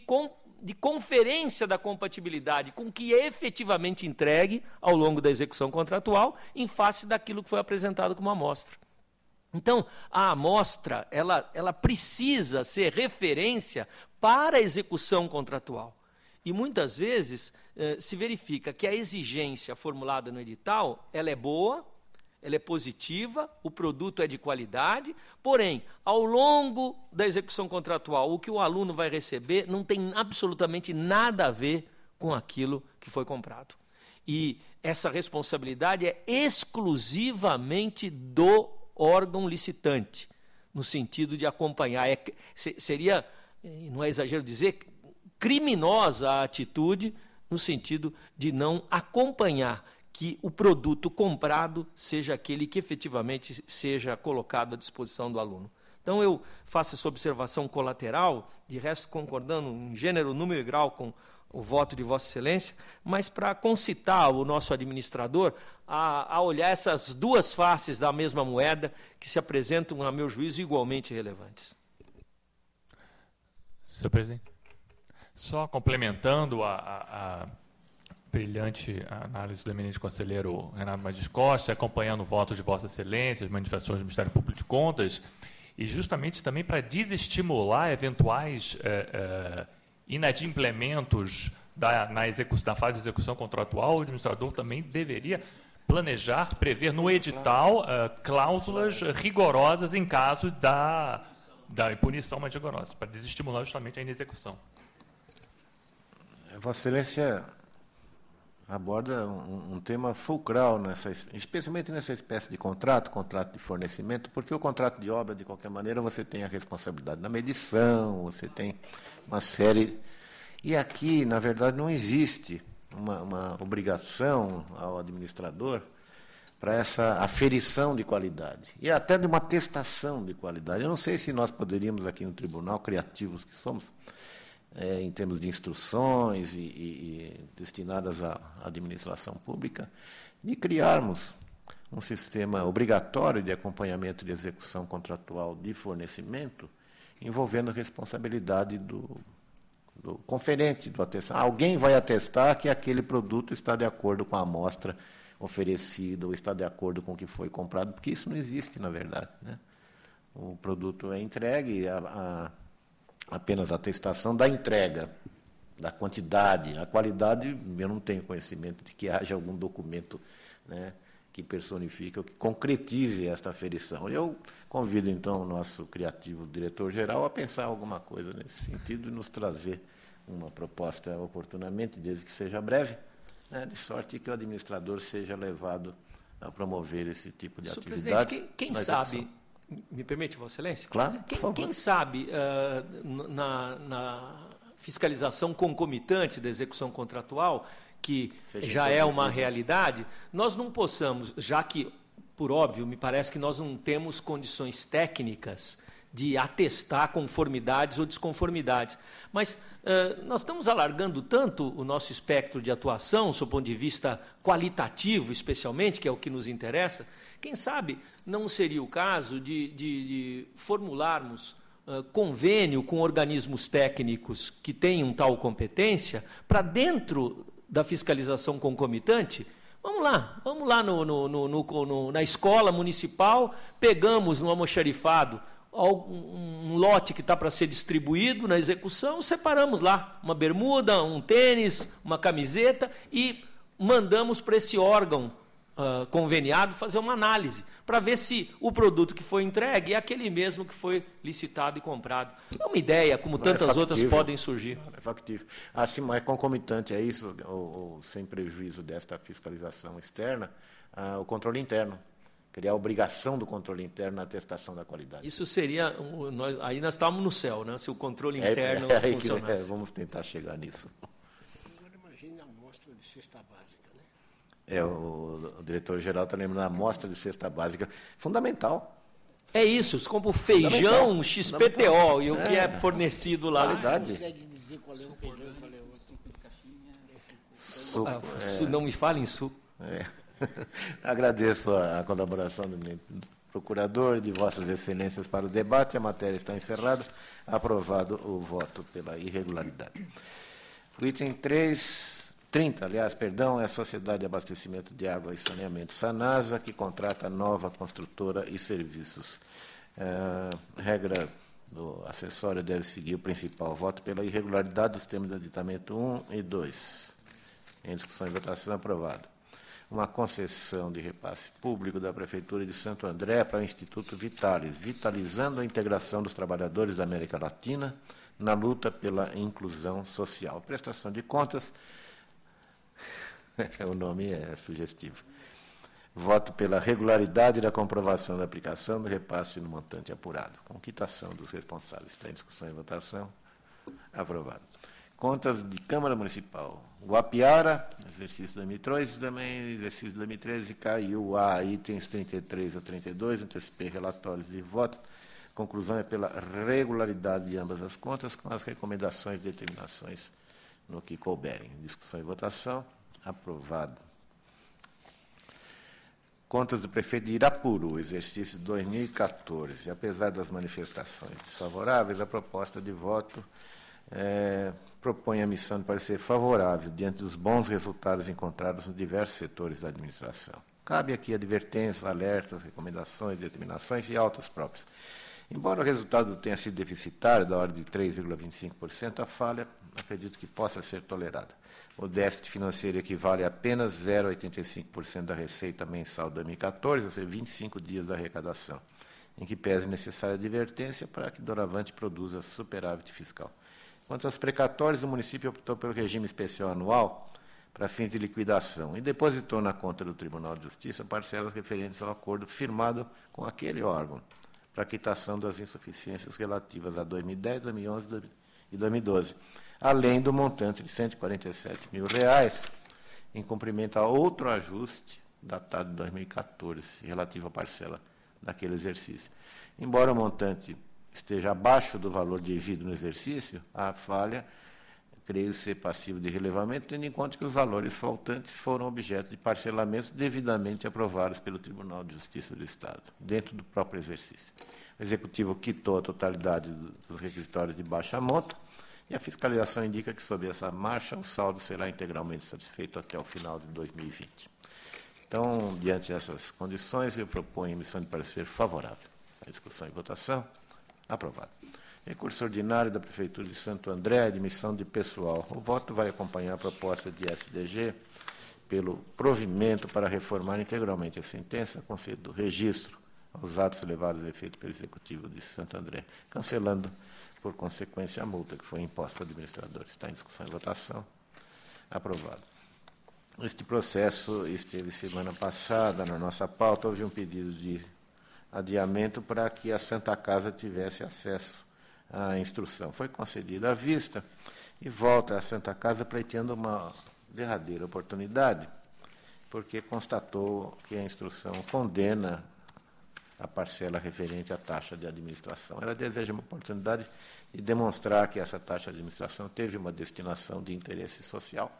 conferência da compatibilidade com o que é efetivamente entregue ao longo da execução contratual em face daquilo que foi apresentado como amostra. Então, a amostra ela precisa ser referência para a execução contratual. E muitas vezes se verifica que a exigência formulada no edital ela é boa, ela é positiva, o produto é de qualidade, porém, ao longo da execução contratual, o que o aluno vai receber não tem absolutamente nada a ver com aquilo que foi comprado. E essa responsabilidade é exclusivamente do órgão licitante, no sentido de acompanhar. Seria, não é exagero dizer, criminosa a atitude, no sentido de não acompanhar que o produto comprado seja aquele que efetivamente seja colocado à disposição do aluno. Então, eu faço essa observação colateral, de resto concordando em gênero, número e grau com o voto de Vossa Excelência, mas para concitar o nosso administrador a olhar essas duas faces da mesma moeda que se apresentam, a meu juízo, igualmente relevantes. Senhor presidente, só complementando a brilhante análise do eminente conselheiro Renato Martins Costa, acompanhando o voto de Vossa Excelência, as manifestações do Ministério Público de Contas, e justamente também para desestimular eventuais inadimplementos da fase de execução contratual, o administrador também deveria planejar, prever no edital cláusulas rigorosas em caso da punição mais rigorosa, para desestimular justamente a inexecução. Vossa Excelência aborda um tema fulcral, especialmente nessa espécie de contrato de fornecimento, porque o contrato de obra, de qualquer maneira, você tem a responsabilidade na medição, você tem uma série... E aqui, na verdade, não existe uma obrigação ao administrador para essa aferição de qualidade, e até de uma atestação de qualidade. Eu não sei se nós poderíamos, aqui no tribunal, criativos que somos, em termos de instruções e destinadas à administração pública, de criarmos um sistema obrigatório de acompanhamento de execução contratual de fornecimento, envolvendo a responsabilidade do conferente do atestado. Alguém vai atestar que aquele produto está de acordo com a amostra oferecida ou está de acordo com o que foi comprado, porque isso não existe, na verdade, né? O produto é entregue, apenas a atestação da entrega da quantidade. A qualidade, eu não tenho conhecimento de que haja algum documento, né, que personifique ou que concretize esta aferição. Eu convido, então, o nosso criativo diretor-geral a pensar alguma coisa nesse sentido e nos trazer uma proposta oportunamente, desde que seja breve, né, de sorte que o administrador seja levado a promover esse tipo de Senhor atividade. presidente, quem sabe, me permite, Vossa Excelência? Claro, por favor. Quem sabe, na fiscalização concomitante da execução contratual, que já é uma realidade, nós não possamos, já que, por óbvio, me parece que nós não temos condições técnicas de atestar conformidades ou desconformidades. Mas nós estamos alargando tanto o nosso espectro de atuação, sob o ponto de vista qualitativo, especialmente, que é o que nos interessa, quem sabe não seria o caso de formularmos convênio com organismos técnicos que tenham tal competência para dentro da fiscalização concomitante. Vamos lá na escola municipal, pegamos no almoxarifado um lote que está para ser distribuído na execução, separamos lá uma bermuda, um tênis, uma camiseta e mandamos para esse órgão conveniado fazer uma análise para ver se o produto que foi entregue é aquele mesmo que foi licitado e comprado. É uma ideia, como tantas outras podem surgir. É factível. Assim, mas concomitante a isso, ou sem prejuízo desta fiscalização externa, o controle interno. Criar a obrigação do controle interno na atestação da qualidade. Isso seria... aí nós estávamos no céu, né? Se o controle interno funcionasse. Vamos tentar chegar nisso. Agora imagine a amostra de cesta básica, né? O diretor-geral está lembrando a amostra de cesta básica. Fundamental. É isso, como feijão, XPTO, e o que é fornecido lá. Qualidade. Consegue dizer qual é o feijão, qual é o outro? Suco, Não me fale em suco. Agradeço a colaboração do procurador e de Vossas Excelências para o debate. A matéria está encerrada. Aprovado o voto pela irregularidade. O item 30, é a Sociedade de Abastecimento de Água e Saneamento Sanasa, que contrata nova construtora e serviços. A regra do acessório deve seguir o principal voto pela irregularidade dos termos do aditamento 1 e 2. Em discussão e votação, aprovado. Uma concessão de repasse público da Prefeitura de Santo André para o Instituto Vitalis, vitalizando a integração dos trabalhadores da América Latina na luta pela inclusão social. Prestação de contas, o nome é sugestivo. Voto pela regularidade da comprovação da aplicação do repasse no montante apurado. Com quitação dos responsáveis. Está em discussão e votação. Aprovado. Contas de Câmara Municipal. Guapiara, exercício 2013, também exercício 2013, caiu a itens 33 a 32, antecipei relatórios de voto. Conclusão é pela regularidade de ambas as contas, com as recomendações e determinações no que couberem. Discussão e votação. Aprovado. Contas do prefeito de Irapuru, exercício 2014. Apesar das manifestações desfavoráveis, a proposta de voto propõe a missão de parecer favorável diante dos bons resultados encontrados nos diversos setores da administração. Cabe aqui advertências, alertas, recomendações, determinações e autos próprios. Embora o resultado tenha sido deficitário, da ordem de 3,25%, a falha, acredito que possa ser tolerada. O déficit financeiro equivale a apenas 0,85% da receita mensal de 2014, ou seja, 25 dias da arrecadação, em que pese necessária advertência para que doravante produza superávit fiscal. Quanto aos precatórios, o município optou pelo regime especial anual para fins de liquidação e depositou na conta do Tribunal de Justiça parcelas referentes ao acordo firmado com aquele órgão para a quitação das insuficiências relativas a 2010, 2011 e 2012, além do montante de R$ 147 mil, em cumprimento a outro ajuste datado de 2014, relativo à parcela daquele exercício. Embora o montante esteja abaixo do valor devido no exercício, a falha, creio ser passível de relevamento, tendo em conta que os valores faltantes foram objeto de parcelamentos devidamente aprovados pelo Tribunal de Justiça do Estado, dentro do próprio exercício. O Executivo quitou a totalidade dos requisitórios de baixa monta e a fiscalização indica que, sob essa marcha, o saldo será integralmente satisfeito até o final de 2020. Então, diante dessas condições, eu proponho emissão de parecer favorável. A discussão e votação. Aprovado. Recurso ordinário da Prefeitura de Santo André, admissão de pessoal. O voto vai acompanhar a proposta de SDG pelo provimento para reformar integralmente a sentença, concedido registro aos atos levados a efeito pelo Executivo de Santo André, cancelando, por consequência, a multa que foi imposta ao administrador. Está em discussão e votação. Aprovado. Este processo esteve semana passada na nossa pauta. Houve um pedido de adiamento para que a Santa Casa tivesse acesso à instrução. Foi concedida à vista e volta à Santa Casa pleiteando uma derradeira oportunidade, porque constatou que a instrução condena a parcela referente à taxa de administração. Ela deseja uma oportunidade de demonstrar que essa taxa de administração teve uma destinação de interesse social.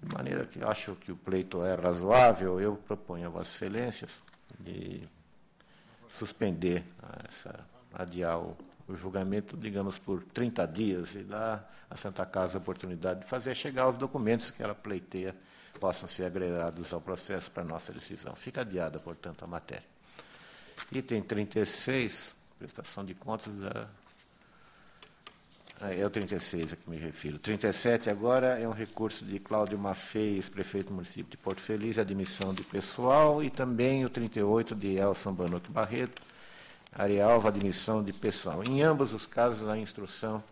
De maneira que acho que o pleito é razoável, eu proponho a Vossas Excelências de suspender, adiar o julgamento, digamos, por 30 dias e dar à Santa Casa a oportunidade de fazer chegar os documentos que ela pleiteia possam ser agregados ao processo para nossa decisão. Fica adiada, portanto, a matéria. Item 36, prestação de contas da... É o 36 a que me refiro. 37 agora é um recurso de Cláudio Maffei, ex-prefeito do município de Porto Feliz, admissão de pessoal, e também o 38 de Elson Banuc Barreto, Arialva, admissão de pessoal. Em ambos os casos, a instrução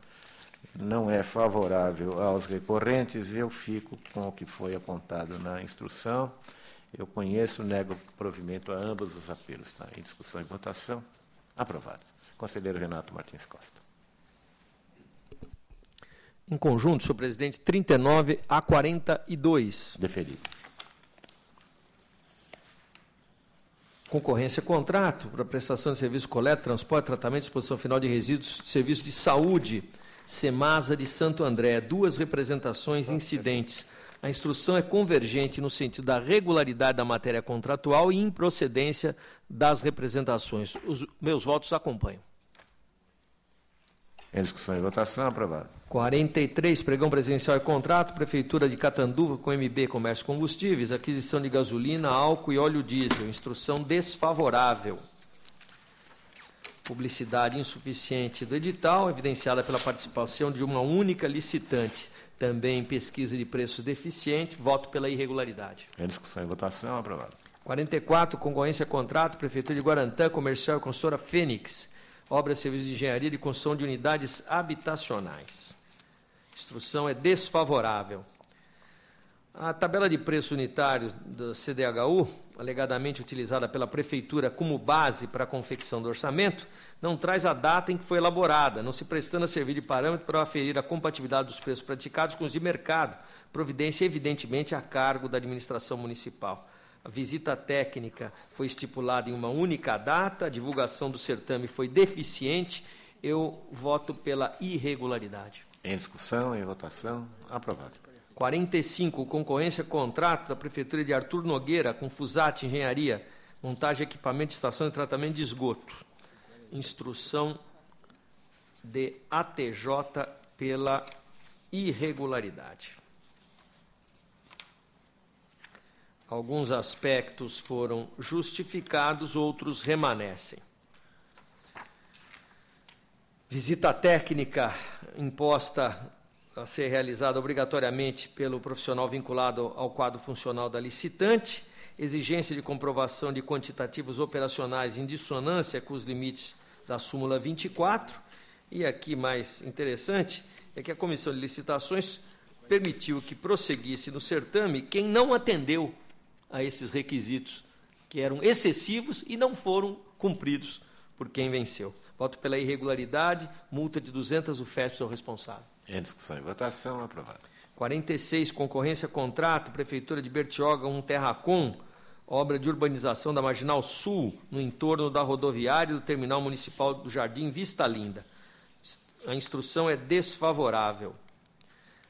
não é favorável aos recorrentes. Eu fico com o que foi apontado na instrução. Eu conheço, nego provimento a ambos os apelos. Está em discussão e votação. Aprovado. Conselheiro Renato Martins Costa. Em conjunto, senhor presidente, 39 a 42. Deferido. Concorrência contrato para prestação de serviço coleta, transporte, tratamento e disposição final de resíduos de serviço de saúde, Semasa de Santo André. Duas representações incidentes. A instrução é convergente no sentido da regularidade da matéria contratual e improcedência das representações. Os meus votos acompanham. Em discussão e votação, aprovado. 43, pregão presidencial e contrato, Prefeitura de Catanduva com MB Comércio e Combustíveis, aquisição de gasolina, álcool e óleo diesel, instrução desfavorável. Publicidade insuficiente do edital, evidenciada pela participação de uma única licitante. Também pesquisa de preços deficiente, voto pela irregularidade. Em discussão e votação, aprovado. 44, concorrência contrato, Prefeitura de Guarantã, Comercial e Consultora Fênix, obra e serviço de engenharia de construção de unidades habitacionais. Instrução é desfavorável. A tabela de preço unitário da CDHU, alegadamente utilizada pela Prefeitura como base para a confecção do orçamento, não traz a data em que foi elaborada, não se prestando a servir de parâmetro para aferir a compatibilidade dos preços praticados com os de mercado, providência evidentemente a cargo da administração municipal. A visita técnica foi estipulada em uma única data, a divulgação do certame foi deficiente, eu voto pela irregularidade. Em discussão e votação, aprovado. 45, concorrência contrato da Prefeitura de Arthur Nogueira com Fusat Engenharia, montagem de equipamento de estação de tratamento de esgoto. Instrução de ATJ pela irregularidade. Alguns aspectos foram justificados, outros remanescem. Visita técnica imposta a ser realizada obrigatoriamente pelo profissional vinculado ao quadro funcional da licitante, exigência de comprovação de quantitativos operacionais em dissonância com os limites da súmula 24, e aqui mais interessante é que a Comissão de Licitações permitiu que prosseguisse no certame quem não atendeu a esses requisitos, que eram excessivos e não foram cumpridos por quem venceu. Voto pela irregularidade, multa de 200 UFEPs ao responsável. Em discussão e votação, aprovado. 46, concorrência contrato, Prefeitura de Bertioga, Terracom, obra de urbanização da Marginal Sul, no entorno da rodoviária e do terminal municipal do Jardim Vista Linda. A instrução é desfavorável.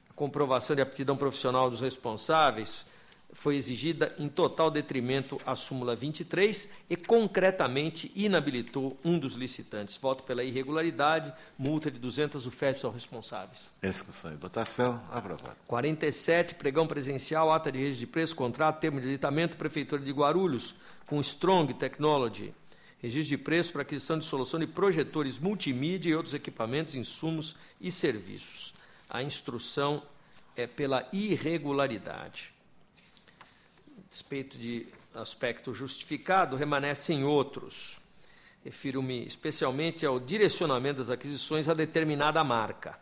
A comprovação de aptidão profissional dos responsáveis foi exigida em total detrimento à súmula 23 e, concretamente, inabilitou um dos licitantes. Voto pela irregularidade, multa de 200 UFEPs aos responsáveis. Discussão e votação, aprovado. 47, pregão presencial, ata de registro de preço, contrato, termo de aditamento, Prefeitura de Guarulhos, com Strong Technology, registro de preço para aquisição de solução de projetores multimídia e outros equipamentos, insumos e serviços. A instrução é pela irregularidade. A despeito de aspecto justificado, remanescem outros. Refiro-me especialmente ao direcionamento das aquisições a determinada marca.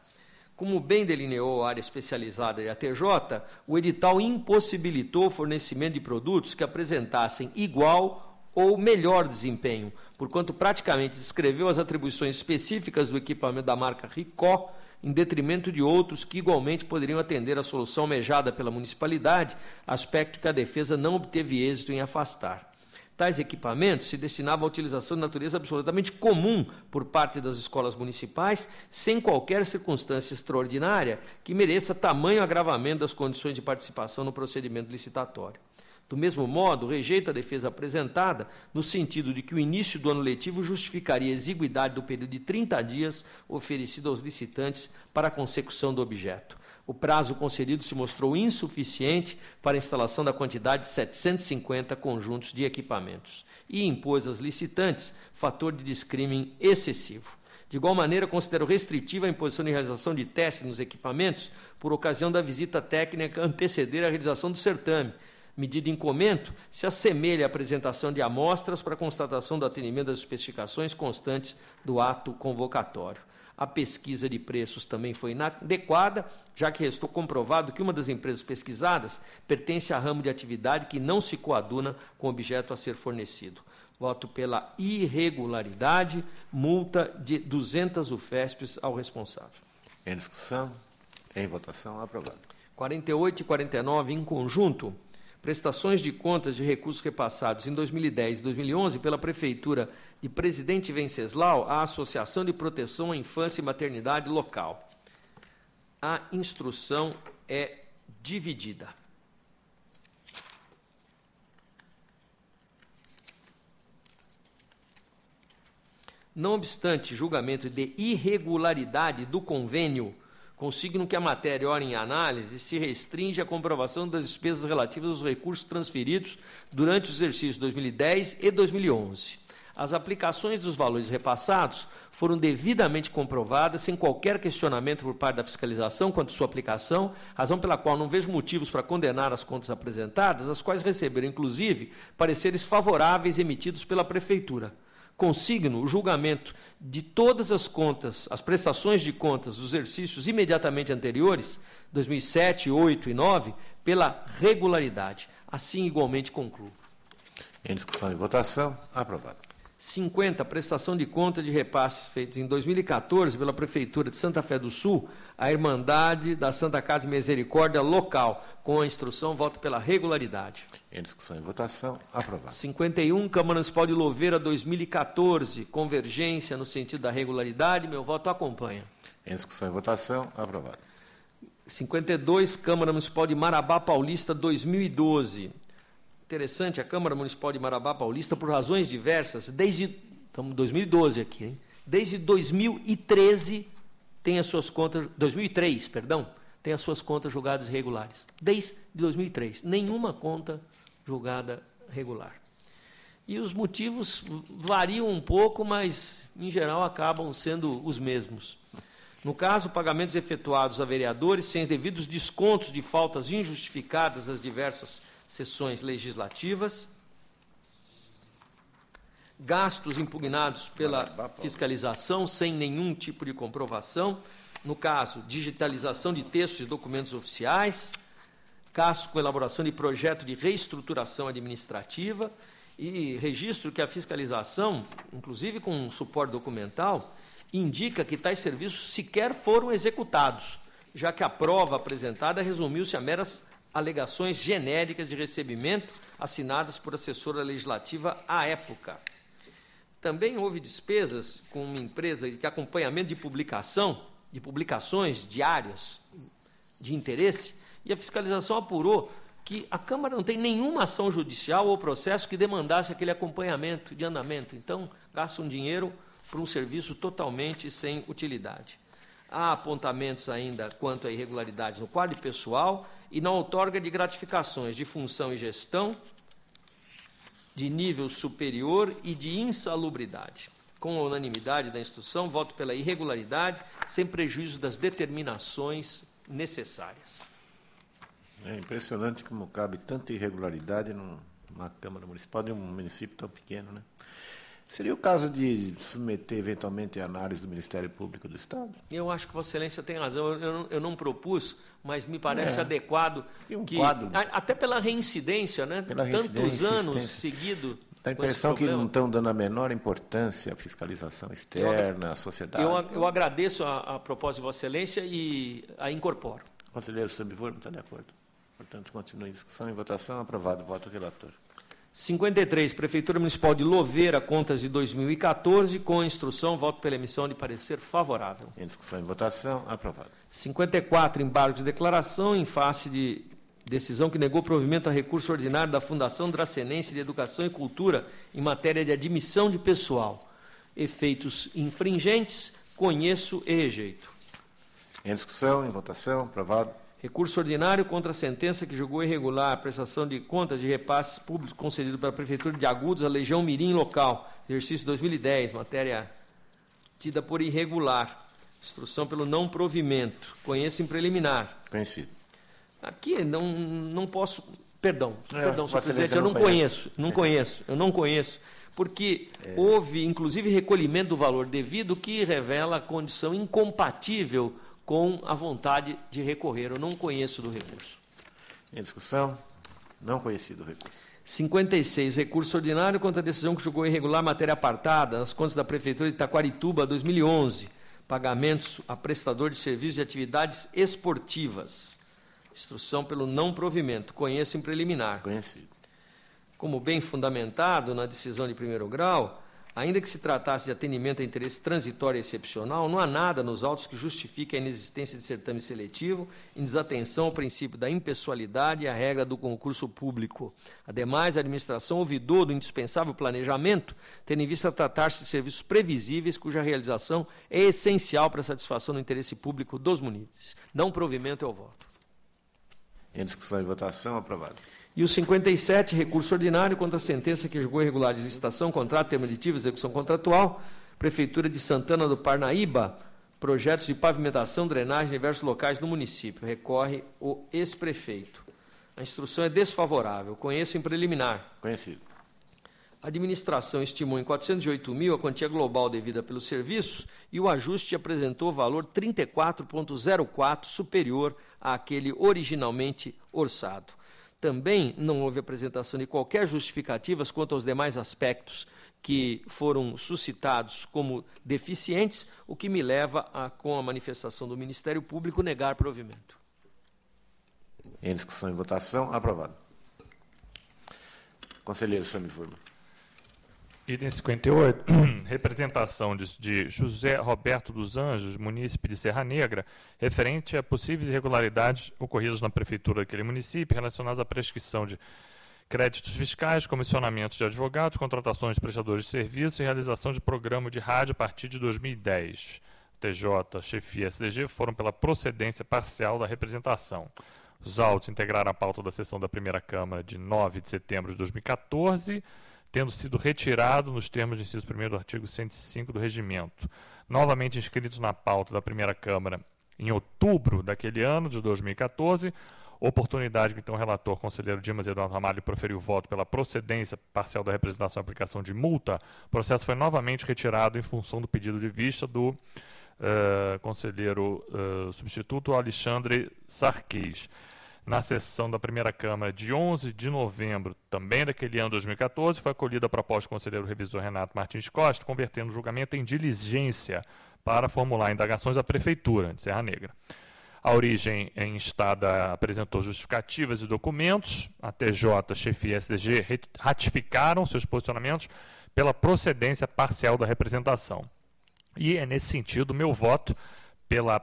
Como bem delineou a área especializada de ATJ, o edital impossibilitou o fornecimento de produtos que apresentassem igual ou melhor desempenho, porquanto praticamente descreveu as atribuições específicas do equipamento da marca Ricó, em detrimento de outros que igualmente poderiam atender à solução almejada pela municipalidade, aspecto que a defesa não obteve êxito em afastar. Tais equipamentos se destinavam à utilização de natureza absolutamente comum por parte das escolas municipais, sem qualquer circunstância extraordinária que mereça tamanho agravamento das condições de participação no procedimento licitatório. Do mesmo modo, rejeita a defesa apresentada no sentido de que o início do ano letivo justificaria a exiguidade do período de 30 dias oferecido aos licitantes para a consecução do objeto. O prazo concedido se mostrou insuficiente para a instalação da quantidade de 750 conjuntos de equipamentos e impôs às licitantes fator de descrime excessivo. De igual maneira, considero restritiva a imposição de realização de testes nos equipamentos por ocasião da visita técnica anteceder a realização do certame. Medida em comento se assemelha à apresentação de amostras para constatação do atendimento das especificações constantes do ato convocatório. A pesquisa de preços também foi inadequada, já que restou comprovado que uma das empresas pesquisadas pertence a ramo de atividade que não se coaduna com o objeto a ser fornecido. Voto pela irregularidade, multa de 200 UFESPs ao responsável. Em discussão, em votação, aprovado. 48 e 49 em conjunto. Prestações de contas de recursos repassados em 2010 e 2011 pela Prefeitura de Presidente Venceslau à Associação de Proteção à Infância e Maternidade Local. A instrução é dividida. Não obstante julgamento de irregularidade do convênio, consigno que a matéria ora em análise se restringe à comprovação das despesas relativas aos recursos transferidos durante os exercícios 2010 e 2011. As aplicações dos valores repassados foram devidamente comprovadas, sem qualquer questionamento por parte da fiscalização quanto à sua aplicação, razão pela qual não vejo motivos para condenar as contas apresentadas, as quais receberam, inclusive, pareceres favoráveis emitidos pela Prefeitura. Consigno o julgamento de todas as contas, as prestações de contas dos exercícios imediatamente anteriores, 2007, 2008 e 2009, pela regularidade. Assim, igualmente, concluo. Em discussão e votação, aprovado. 50, prestação de conta de repasses feitos em 2014 pela Prefeitura de Santa Fé do Sul, à Irmandade da Santa Casa de Misericórdia local. Com a instrução, voto pela regularidade. Em discussão e votação, aprovado. 51, Câmara Municipal de Louveira, 2014, convergência no sentido da regularidade, meu voto acompanha. Em discussão e votação, aprovado. 52, Câmara Municipal de Marabá Paulista, 2012. Interessante, a Câmara Municipal de Marabá Paulista, por razões diversas, estamos em 2012 aqui, hein? Desde 2013 tem as suas contas, 2003, perdão, tem as suas contas julgadas irregulares. Desde 2003, nenhuma conta julgada regular. E os motivos variam um pouco, mas, em geral, acabam sendo os mesmos. No caso, pagamentos efetuados a vereadores sem os devidos descontos de faltas injustificadas às diversas sessões legislativas, gastos impugnados pela fiscalização sem nenhum tipo de comprovação, no caso, digitalização de textos e documentos oficiais, casos com elaboração de projeto de reestruturação administrativa e registro que a fiscalização, inclusive com suporte documental, indica que tais serviços sequer foram executados, já que a prova apresentada resumiu-se a meras alegações genéricas de recebimento assinadas por assessora legislativa à época. Também houve despesas com uma empresa de acompanhamento de publicações diárias de interesse, e a fiscalização apurou que a Câmara não tem nenhuma ação judicial ou processo que demandasse aquele acompanhamento de andamento. Então, gasta um dinheiro por um serviço totalmente sem utilidade. Há apontamentos ainda quanto a irregularidades no quadro pessoal e na outorga de gratificações de função e gestão, de nível superior e de insalubridade. Com a unanimidade da instrução, voto pela irregularidade, sem prejuízo das determinações necessárias. É impressionante como cabe tanta irregularidade numa Câmara Municipal de um município tão pequeno, né? Seria o caso de submeter eventualmente a análise do Ministério Público do Estado? Eu acho que Vossa Excelência tem razão. Eu não propus, mas me parece adequado que, quadro, até pela reincidência, né? Tantos anos seguidos. Dá a impressão que não estão dando a menor importância à fiscalização externa, à sociedade. Eu agradeço a proposta de Vossa Excelência e a incorporo. O conselheiro Samiforo está de acordo. Portanto, continua em discussão e votação. Aprovado. Voto do relator. 53, Prefeitura Municipal de Louveira, contas de 2014, com instrução, voto pela emissão de parecer favorável. Em discussão e votação, aprovado. 54, embargo de declaração em face de decisão que negou provimento a recurso ordinário da Fundação Dracenense de Educação e Cultura em matéria de admissão de pessoal. Efeitos infringentes, conheço e rejeito. Em discussão, em votação, aprovado. Recurso ordinário contra a sentença que julgou irregular a prestação de contas de repasses públicos concedido pela Prefeitura de Agudos à Legião Mirim Local, exercício 2010, matéria tida por irregular. Instrução pelo não provimento. Conheço em preliminar. Conhecido. Aqui não posso... Perdão, senhor presidente, eu não conheço, porque houve, inclusive, recolhimento do valor devido que revela a condição incompatível com a vontade de recorrer. Eu não conheço do recurso. Em discussão, não conhecido o recurso. 56, recurso ordinário contra a decisão que julgou irregular matéria apartada nas contas da Prefeitura de Taquarituba, 2011. Pagamentos a prestador de serviços de atividades esportivas. Instrução pelo não provimento. Conheço em preliminar. Conhecido. Como bem fundamentado na decisão de primeiro grau, ainda que se tratasse de atendimento a interesse transitório e excepcional, não há nada nos autos que justifique a inexistência de certame seletivo em desatenção ao princípio da impessoalidade e à regra do concurso público. Ademais, a administração ouvidou do indispensável planejamento, tendo em vista tratar-se de serviços previsíveis cuja realização é essencial para a satisfação do interesse público dos munícipes. Não provimento é o voto. Em discussão e votação, aprovado. E o 57, recurso ordinário contra a sentença que julgou irregular de licitação, contrato, termo aditivo, execução contratual, Prefeitura de Santana do Parnaíba, projetos de pavimentação, drenagem em diversos locais no município. Recorre o ex-prefeito. A instrução é desfavorável. Conheço em preliminar. Conhecido. A administração estimou em 408 mil a quantia global devida pelos serviços e o ajuste apresentou valor 34,04 superior àquele originalmente orçado. Também não houve apresentação de qualquer justificativas quanto aos demais aspectos que foram suscitados como deficientes, o que me leva, com a manifestação do Ministério Público, negar provimento. Em discussão e votação, aprovado. Conselheiro Samiforo. Item 58, representação de José Roberto dos Anjos, munícipe de Serra Negra, referente a possíveis irregularidades ocorridas na prefeitura daquele município relacionadas à prescrição de créditos fiscais, comissionamentos de advogados, contratações de prestadores de serviços e realização de programa de rádio a partir de 2010. TJ, chefia e SDG foram pela procedência parcial da representação. Os autos integraram a pauta da sessão da primeira Câmara de 9 de setembro de 2014, tendo sido retirado nos termos de inciso 1º do artigo 105 do Regimento. Novamente inscritos na pauta da primeira Câmara em outubro daquele ano, de 2014, oportunidade que então o relator, conselheiro Dimas Eduardo Ramalho, proferiu voto pela procedência parcial da representação e aplicação de multa, o processo foi novamente retirado em função do pedido de vista do conselheiro substituto Alexandre Sarquis. Na sessão da primeira Câmara de 11 de novembro, também daquele ano 2014, foi acolhida a proposta do conselheiro revisor Renato Martins Costa, convertendo o julgamento em diligência para formular indagações à Prefeitura de Serra Negra. A origem em estada apresentou justificativas e documentos. A TJ, chefia e SDG ratificaram seus posicionamentos pela procedência parcial da representação. E é nesse sentido o meu voto pela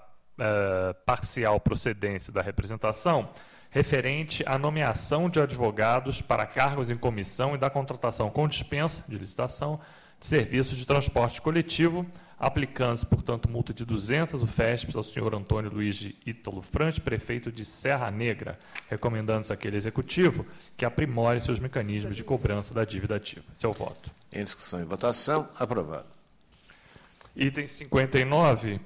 parcial procedência da representação, referente à nomeação de advogados para cargos em comissão e da contratação com dispensa de licitação de serviços de transporte coletivo, aplicando-se, portanto, multa de 200 UFESPs ao senhor Antônio Luiz de Ítalo Frante, prefeito de Serra Negra, recomendando-se àquele executivo que aprimore seus mecanismos de cobrança da dívida ativa. Esse é o voto. Em discussão e votação, aprovado. Item 59,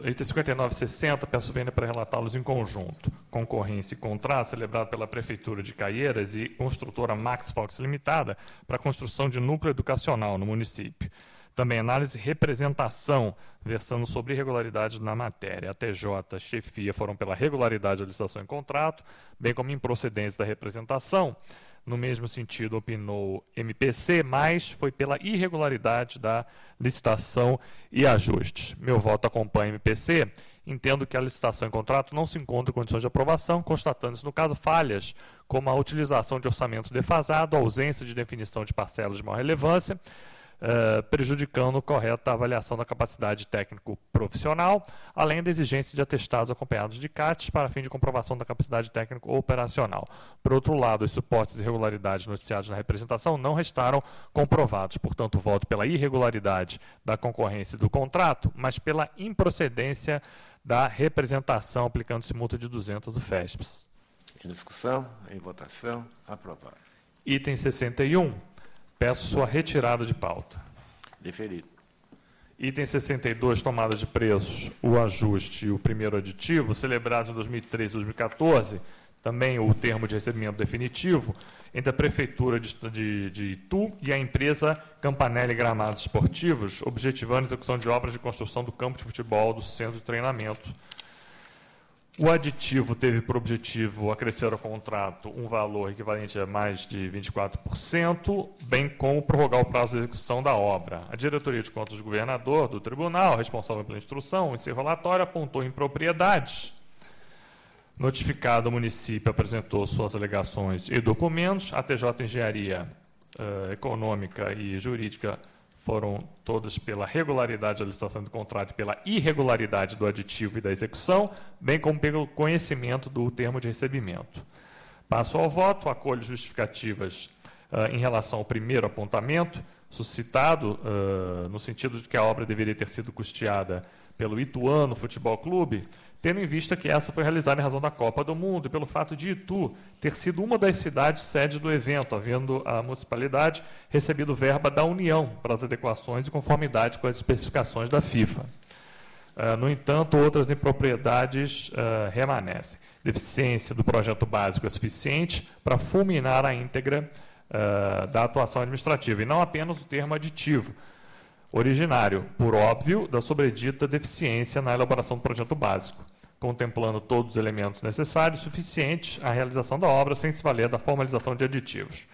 item 59 e 60, peço vênia para relatá-los em conjunto. Concorrência e contrato celebrado pela Prefeitura de Caieiras e construtora Max Fox Limitada para a construção de núcleo educacional no município. Também análise e representação, versando sobre irregularidades na matéria. A TJ, chefia, foram pela regularidade da licitação em contrato, bem como improcedência da representação. No mesmo sentido, opinou MPC, mas foi pela irregularidade da licitação e ajustes. Meu voto acompanha MPC. Entendo que a licitação em contrato não se encontra em condições de aprovação, constatando-se, no caso, falhas, como a utilização de orçamento defasado, a ausência de definição de parcelas de maior relevância, prejudicando correta avaliação da capacidade técnico-profissional, além da exigência de atestados acompanhados de CATs para fim de comprovação da capacidade técnico-operacional. Por outro lado, os suportes e irregularidades noticiados na representação não restaram comprovados. Portanto, voto pela irregularidade da concorrência do contrato, mas pela improcedência da representação, aplicando-se multa de 200 UFESPs. Em discussão, em votação, aprovado. Item 61. Peço sua retirada de pauta. Deferido. Item 62, tomada de preços, o ajuste e o primeiro aditivo, celebrados em 2013 e 2014, também o termo de recebimento definitivo, entre a Prefeitura de Itu e a empresa Campanelli Gramados Esportivos, objetivando a execução de obras de construção do campo de futebol do centro de treinamento. O aditivo teve por objetivo acrescer ao contrato um valor equivalente a mais de 24%, bem como prorrogar o prazo de execução da obra. A Diretoria de Contas do Governador do Tribunal, responsável pela instrução, em seu relatório apontou impropriedades. Notificado, o município apresentou suas alegações e documentos. A TJ Engenharia Econômica e Jurídica foram todas pela regularidade da licitação do contrato e pela irregularidade do aditivo e da execução, bem como pelo conhecimento do termo de recebimento. Passo ao voto, acolho justificativas em relação ao primeiro apontamento, suscitado no sentido de que a obra deveria ter sido custeada pelo Ituano Futebol Clube, tendo em vista que essa foi realizada em razão da Copa do Mundo e pelo fato de Itu ter sido uma das cidades sede do evento, havendo a municipalidade recebido verba da União para as adequações e conformidade com as especificações da FIFA. No entanto, outras impropriedades remanescem. Deficiência do projeto básico é suficiente para fulminar a íntegra da atuação administrativa, e não apenas o termo aditivo originário, por óbvio, da sobredita deficiência na elaboração do projeto básico, contemplando todos os elementos necessários e suficientes à realização da obra, sem se valer da formalização de aditivos.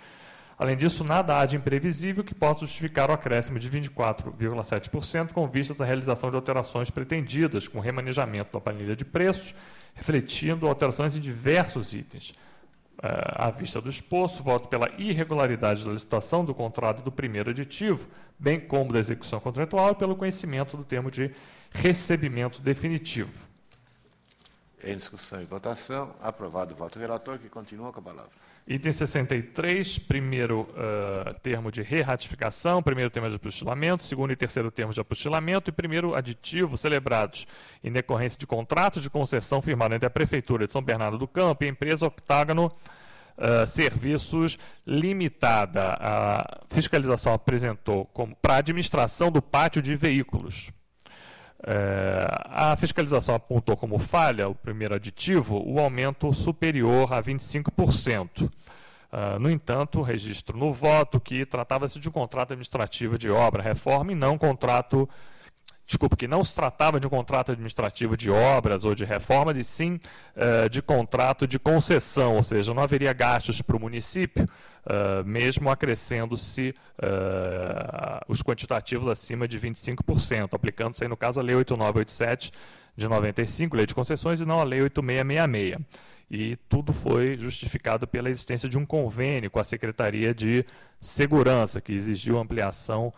Além disso, nada há de imprevisível que possa justificar o acréscimo de 24,7% com vistas à realização de alterações pretendidas, com remanejamento da planilha de preços, refletindo alterações em diversos itens. À vista do exposto, voto pela irregularidade da licitação do contrato do primeiro aditivo, bem como da execução contratual e pelo conhecimento do termo de recebimento definitivo. Em discussão e votação, aprovado o voto do relator, que continua com a palavra. Item 63, primeiro termo de re-ratificação, primeiro termo de apostilamento, segundo e terceiro termo de apostilamento e primeiro aditivo celebrados em decorrência de contratos de concessão firmado entre a Prefeitura de São Bernardo do Campo e a empresa Octágono Serviços Limitada. A fiscalização apresentou para a administração do pátio de veículos. A fiscalização apontou como falha, o primeiro aditivo, o aumento superior a 25%. No entanto, registro no voto que tratava-se de um contrato administrativo de obra, reforma e não contrato... Desculpa, que não se tratava de um contrato administrativo de obras ou de reforma, e sim de contrato de concessão, ou seja, não haveria gastos para o município, mesmo acrescendo-se os quantitativos acima de 25%, aplicando-se aí, no caso, a Lei 8987 de 95, Lei de Concessões, e não a Lei 8666. E tudo foi justificado pela existência de um convênio com a Secretaria de Segurança, que exigiu ampliação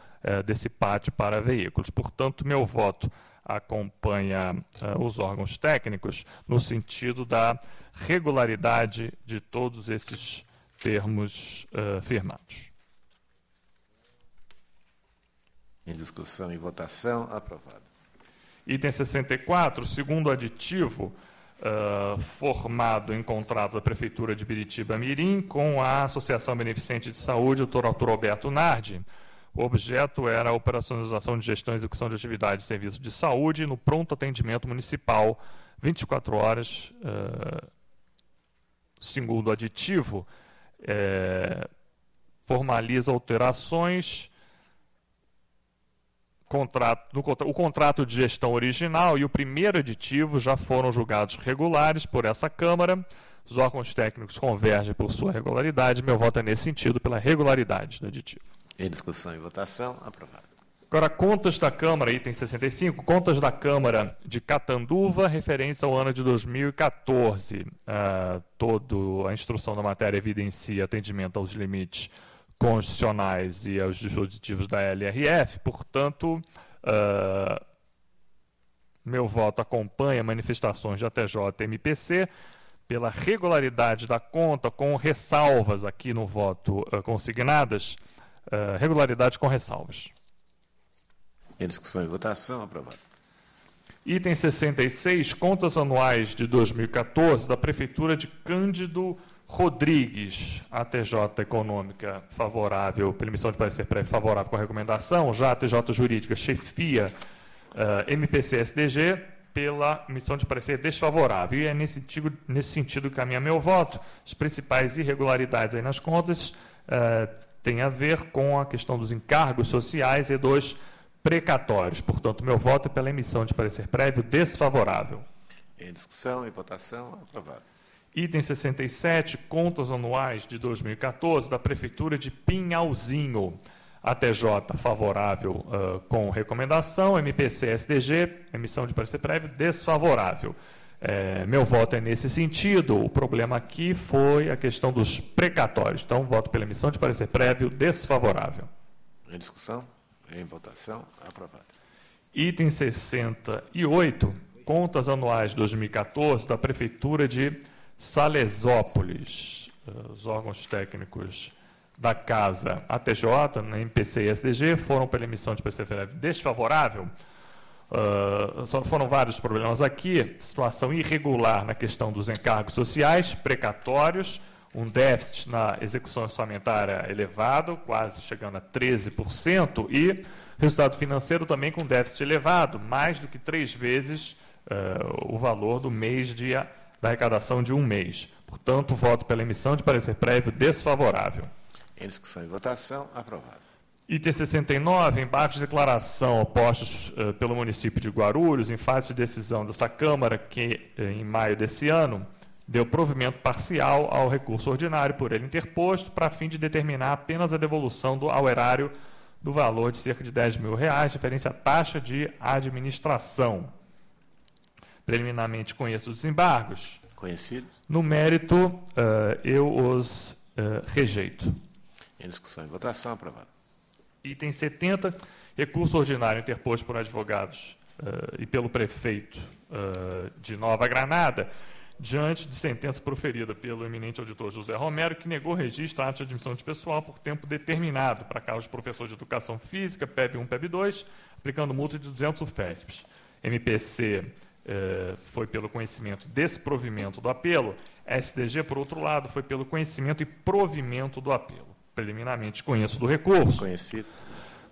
desse pátio para veículos. Portanto, meu voto acompanha os órgãos técnicos no sentido da regularidade de todos esses termos firmados. Em discussão e votação, aprovado. Item 64, segundo aditivo, formado em contrato da Prefeitura de Biritiba Mirim com a Associação Beneficente de Saúde, Dr. Arthur Alberto Nardi. O objeto era a operacionalização de gestão e execução de atividades de serviços de saúde no pronto atendimento municipal, 24 horas, segundo aditivo, formaliza alterações. O contrato de gestão original e o primeiro aditivo já foram julgados regulares por essa Câmara. Os órgãos técnicos convergem por sua regularidade. Meu voto é nesse sentido, pela regularidade do aditivo. Em discussão e votação, aprovado. Agora, contas da Câmara, item 65, contas da Câmara de Catanduva, referentes ao ano de 2014. Toda a instrução da matéria evidencia atendimento aos limites constitucionais e aos dispositivos da LRF, portanto, meu voto acompanha manifestações de ATJ e MPC pela regularidade da conta, com ressalvas aqui no voto consignadas, regularidade com ressalvas. Em discussão e votação, aprovado. Item 66, contas anuais de 2014 da Prefeitura de Cândido Rodrigues, ATJ Econômica favorável, pela emissão de parecer prévio favorável com a recomendação, já ATJ Jurídica chefia MPC-SDG pela emissão de parecer desfavorável. E é nesse sentido que caminha meu voto. As principais irregularidades aí nas contas têm a ver com a questão dos encargos sociais e dos precatórios. Portanto, meu voto é pela emissão de parecer prévio desfavorável. Em discussão e votação, aprovado. Item 67, contas anuais de 2014 da Prefeitura de Pinhalzinho. ATJ favorável com recomendação, MPC-SDG, emissão de parecer prévio desfavorável. Meu voto é nesse sentido. O problema aqui foi a questão dos precatórios. Então, voto pela emissão de parecer prévio desfavorável. Em discussão, em votação, aprovado. Item 68, contas anuais de 2014 da Prefeitura de Salesópolis. Os órgãos técnicos da Casa ATJ, na MPC e SDG, foram pela emissão de parecer prévio desfavorável. Foram vários problemas aqui. Situação irregular na questão dos encargos sociais, precatórios, um déficit na execução orçamentária elevado, quase chegando a 13%, e resultado financeiro também com déficit elevado, mais do que 3 vezes o valor do mês da arrecadação de um mês. Portanto, voto pela emissão de parecer prévio desfavorável. Em discussão e votação, aprovado. Item 69, embargos de declaração opostos pelo município de Guarulhos, em fase de decisão desta Câmara, que em maio desse ano deu provimento parcial ao recurso ordinário por ele interposto, para fim de determinar apenas a devolução ao erário do valor de cerca de R$10 mil, referência à taxa de administração. Preliminarmente conheço os desembargos. Conhecido. No mérito, eu os rejeito. Em discussão e votação, aprovado. Item 70, recurso ordinário interposto por advogados e pelo prefeito de Nova Granada, diante de sentença proferida pelo eminente auditor José Romero, que negou registro à ata de admissão de pessoal por tempo determinado para caso de professor de educação física, PEB 1, PEB 2, aplicando multa de 200 UFESPs. MPC foi pelo conhecimento e desprovimento do apelo. SDG, por outro lado, foi pelo conhecimento e provimento do apelo. Preliminarmente conheço do recurso. Conhecido.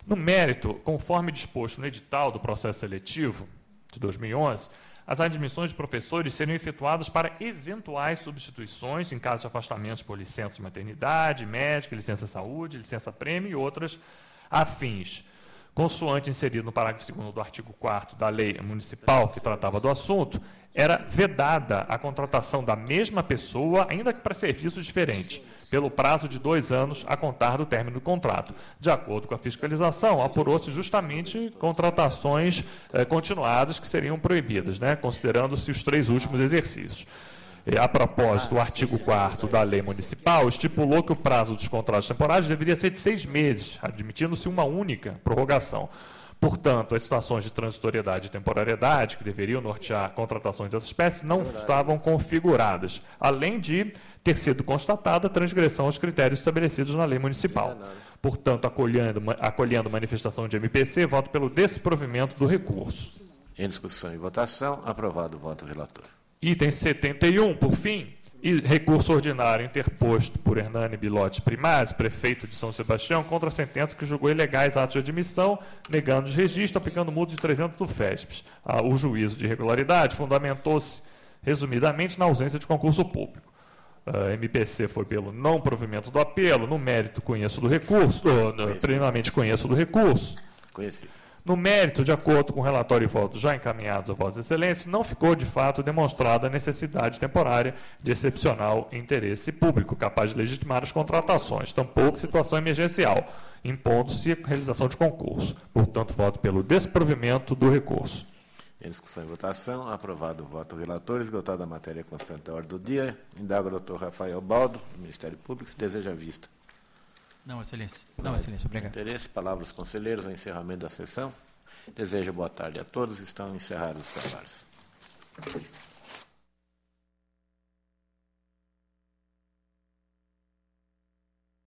No mérito, conforme disposto no edital do processo seletivo de 2011, as admissões de professores seriam efetuadas para eventuais substituições em caso de afastamentos por licença de maternidade, médica, licença saúde, licença prêmio e outras afins. Consoante inserido no parágrafo 2º do artigo 4º da lei municipal que tratava do assunto, era vedada a contratação da mesma pessoa, ainda que para serviços diferentes, pelo prazo de 2 anos a contar do término do contrato. De acordo com a fiscalização, apurou-se justamente contratações continuadas que seriam proibidas, considerando-se os 3 últimos exercícios. A propósito, o artigo 4º da lei municipal estipulou que o prazo dos contratos temporários deveria ser de 6 meses, admitindo-se uma única prorrogação. Portanto, as situações de transitoriedade e temporariedade, que deveriam nortear contratações dessa espécie, não estavam configuradas, além de ter sido constatada a transgressão aos critérios estabelecidos na lei municipal. Portanto, acolhendo manifestação de MPC, voto pelo desprovimento do recurso. Em discussão e votação, aprovado o voto do relator. Item 71, por fim, e recurso ordinário interposto por Hernani Bilotti Primares, prefeito de São Sebastião, contra a sentença que julgou ilegais atos de admissão, negando os registros, aplicando multa de 300 do FESPES. O juízo de irregularidade fundamentou-se, resumidamente, na ausência de concurso público. MPC foi pelo não provimento do apelo, no mérito conheço do recurso, plenamente conheço do recurso. Conhecido. No mérito, de acordo com o relatório e votos já encaminhados a Vossa Excelência, não ficou de fato demonstrada a necessidade temporária de excepcional interesse público, capaz de legitimar as contratações, tampouco situação emergencial, impondo-se a realização de concurso. Portanto, voto pelo desprovimento do recurso. Em discussão e votação, aprovado o voto do relator, esgotada a matéria constante da ordem do dia. Indago o doutor Rafael Baldo, do Ministério Público, se deseja vista. Não, Excelência. Não, Excelência, obrigado. Interesse, palavras dos conselheiros, ao encerramento da sessão. Desejo boa tarde a todos, estão encerrados os trabalhos.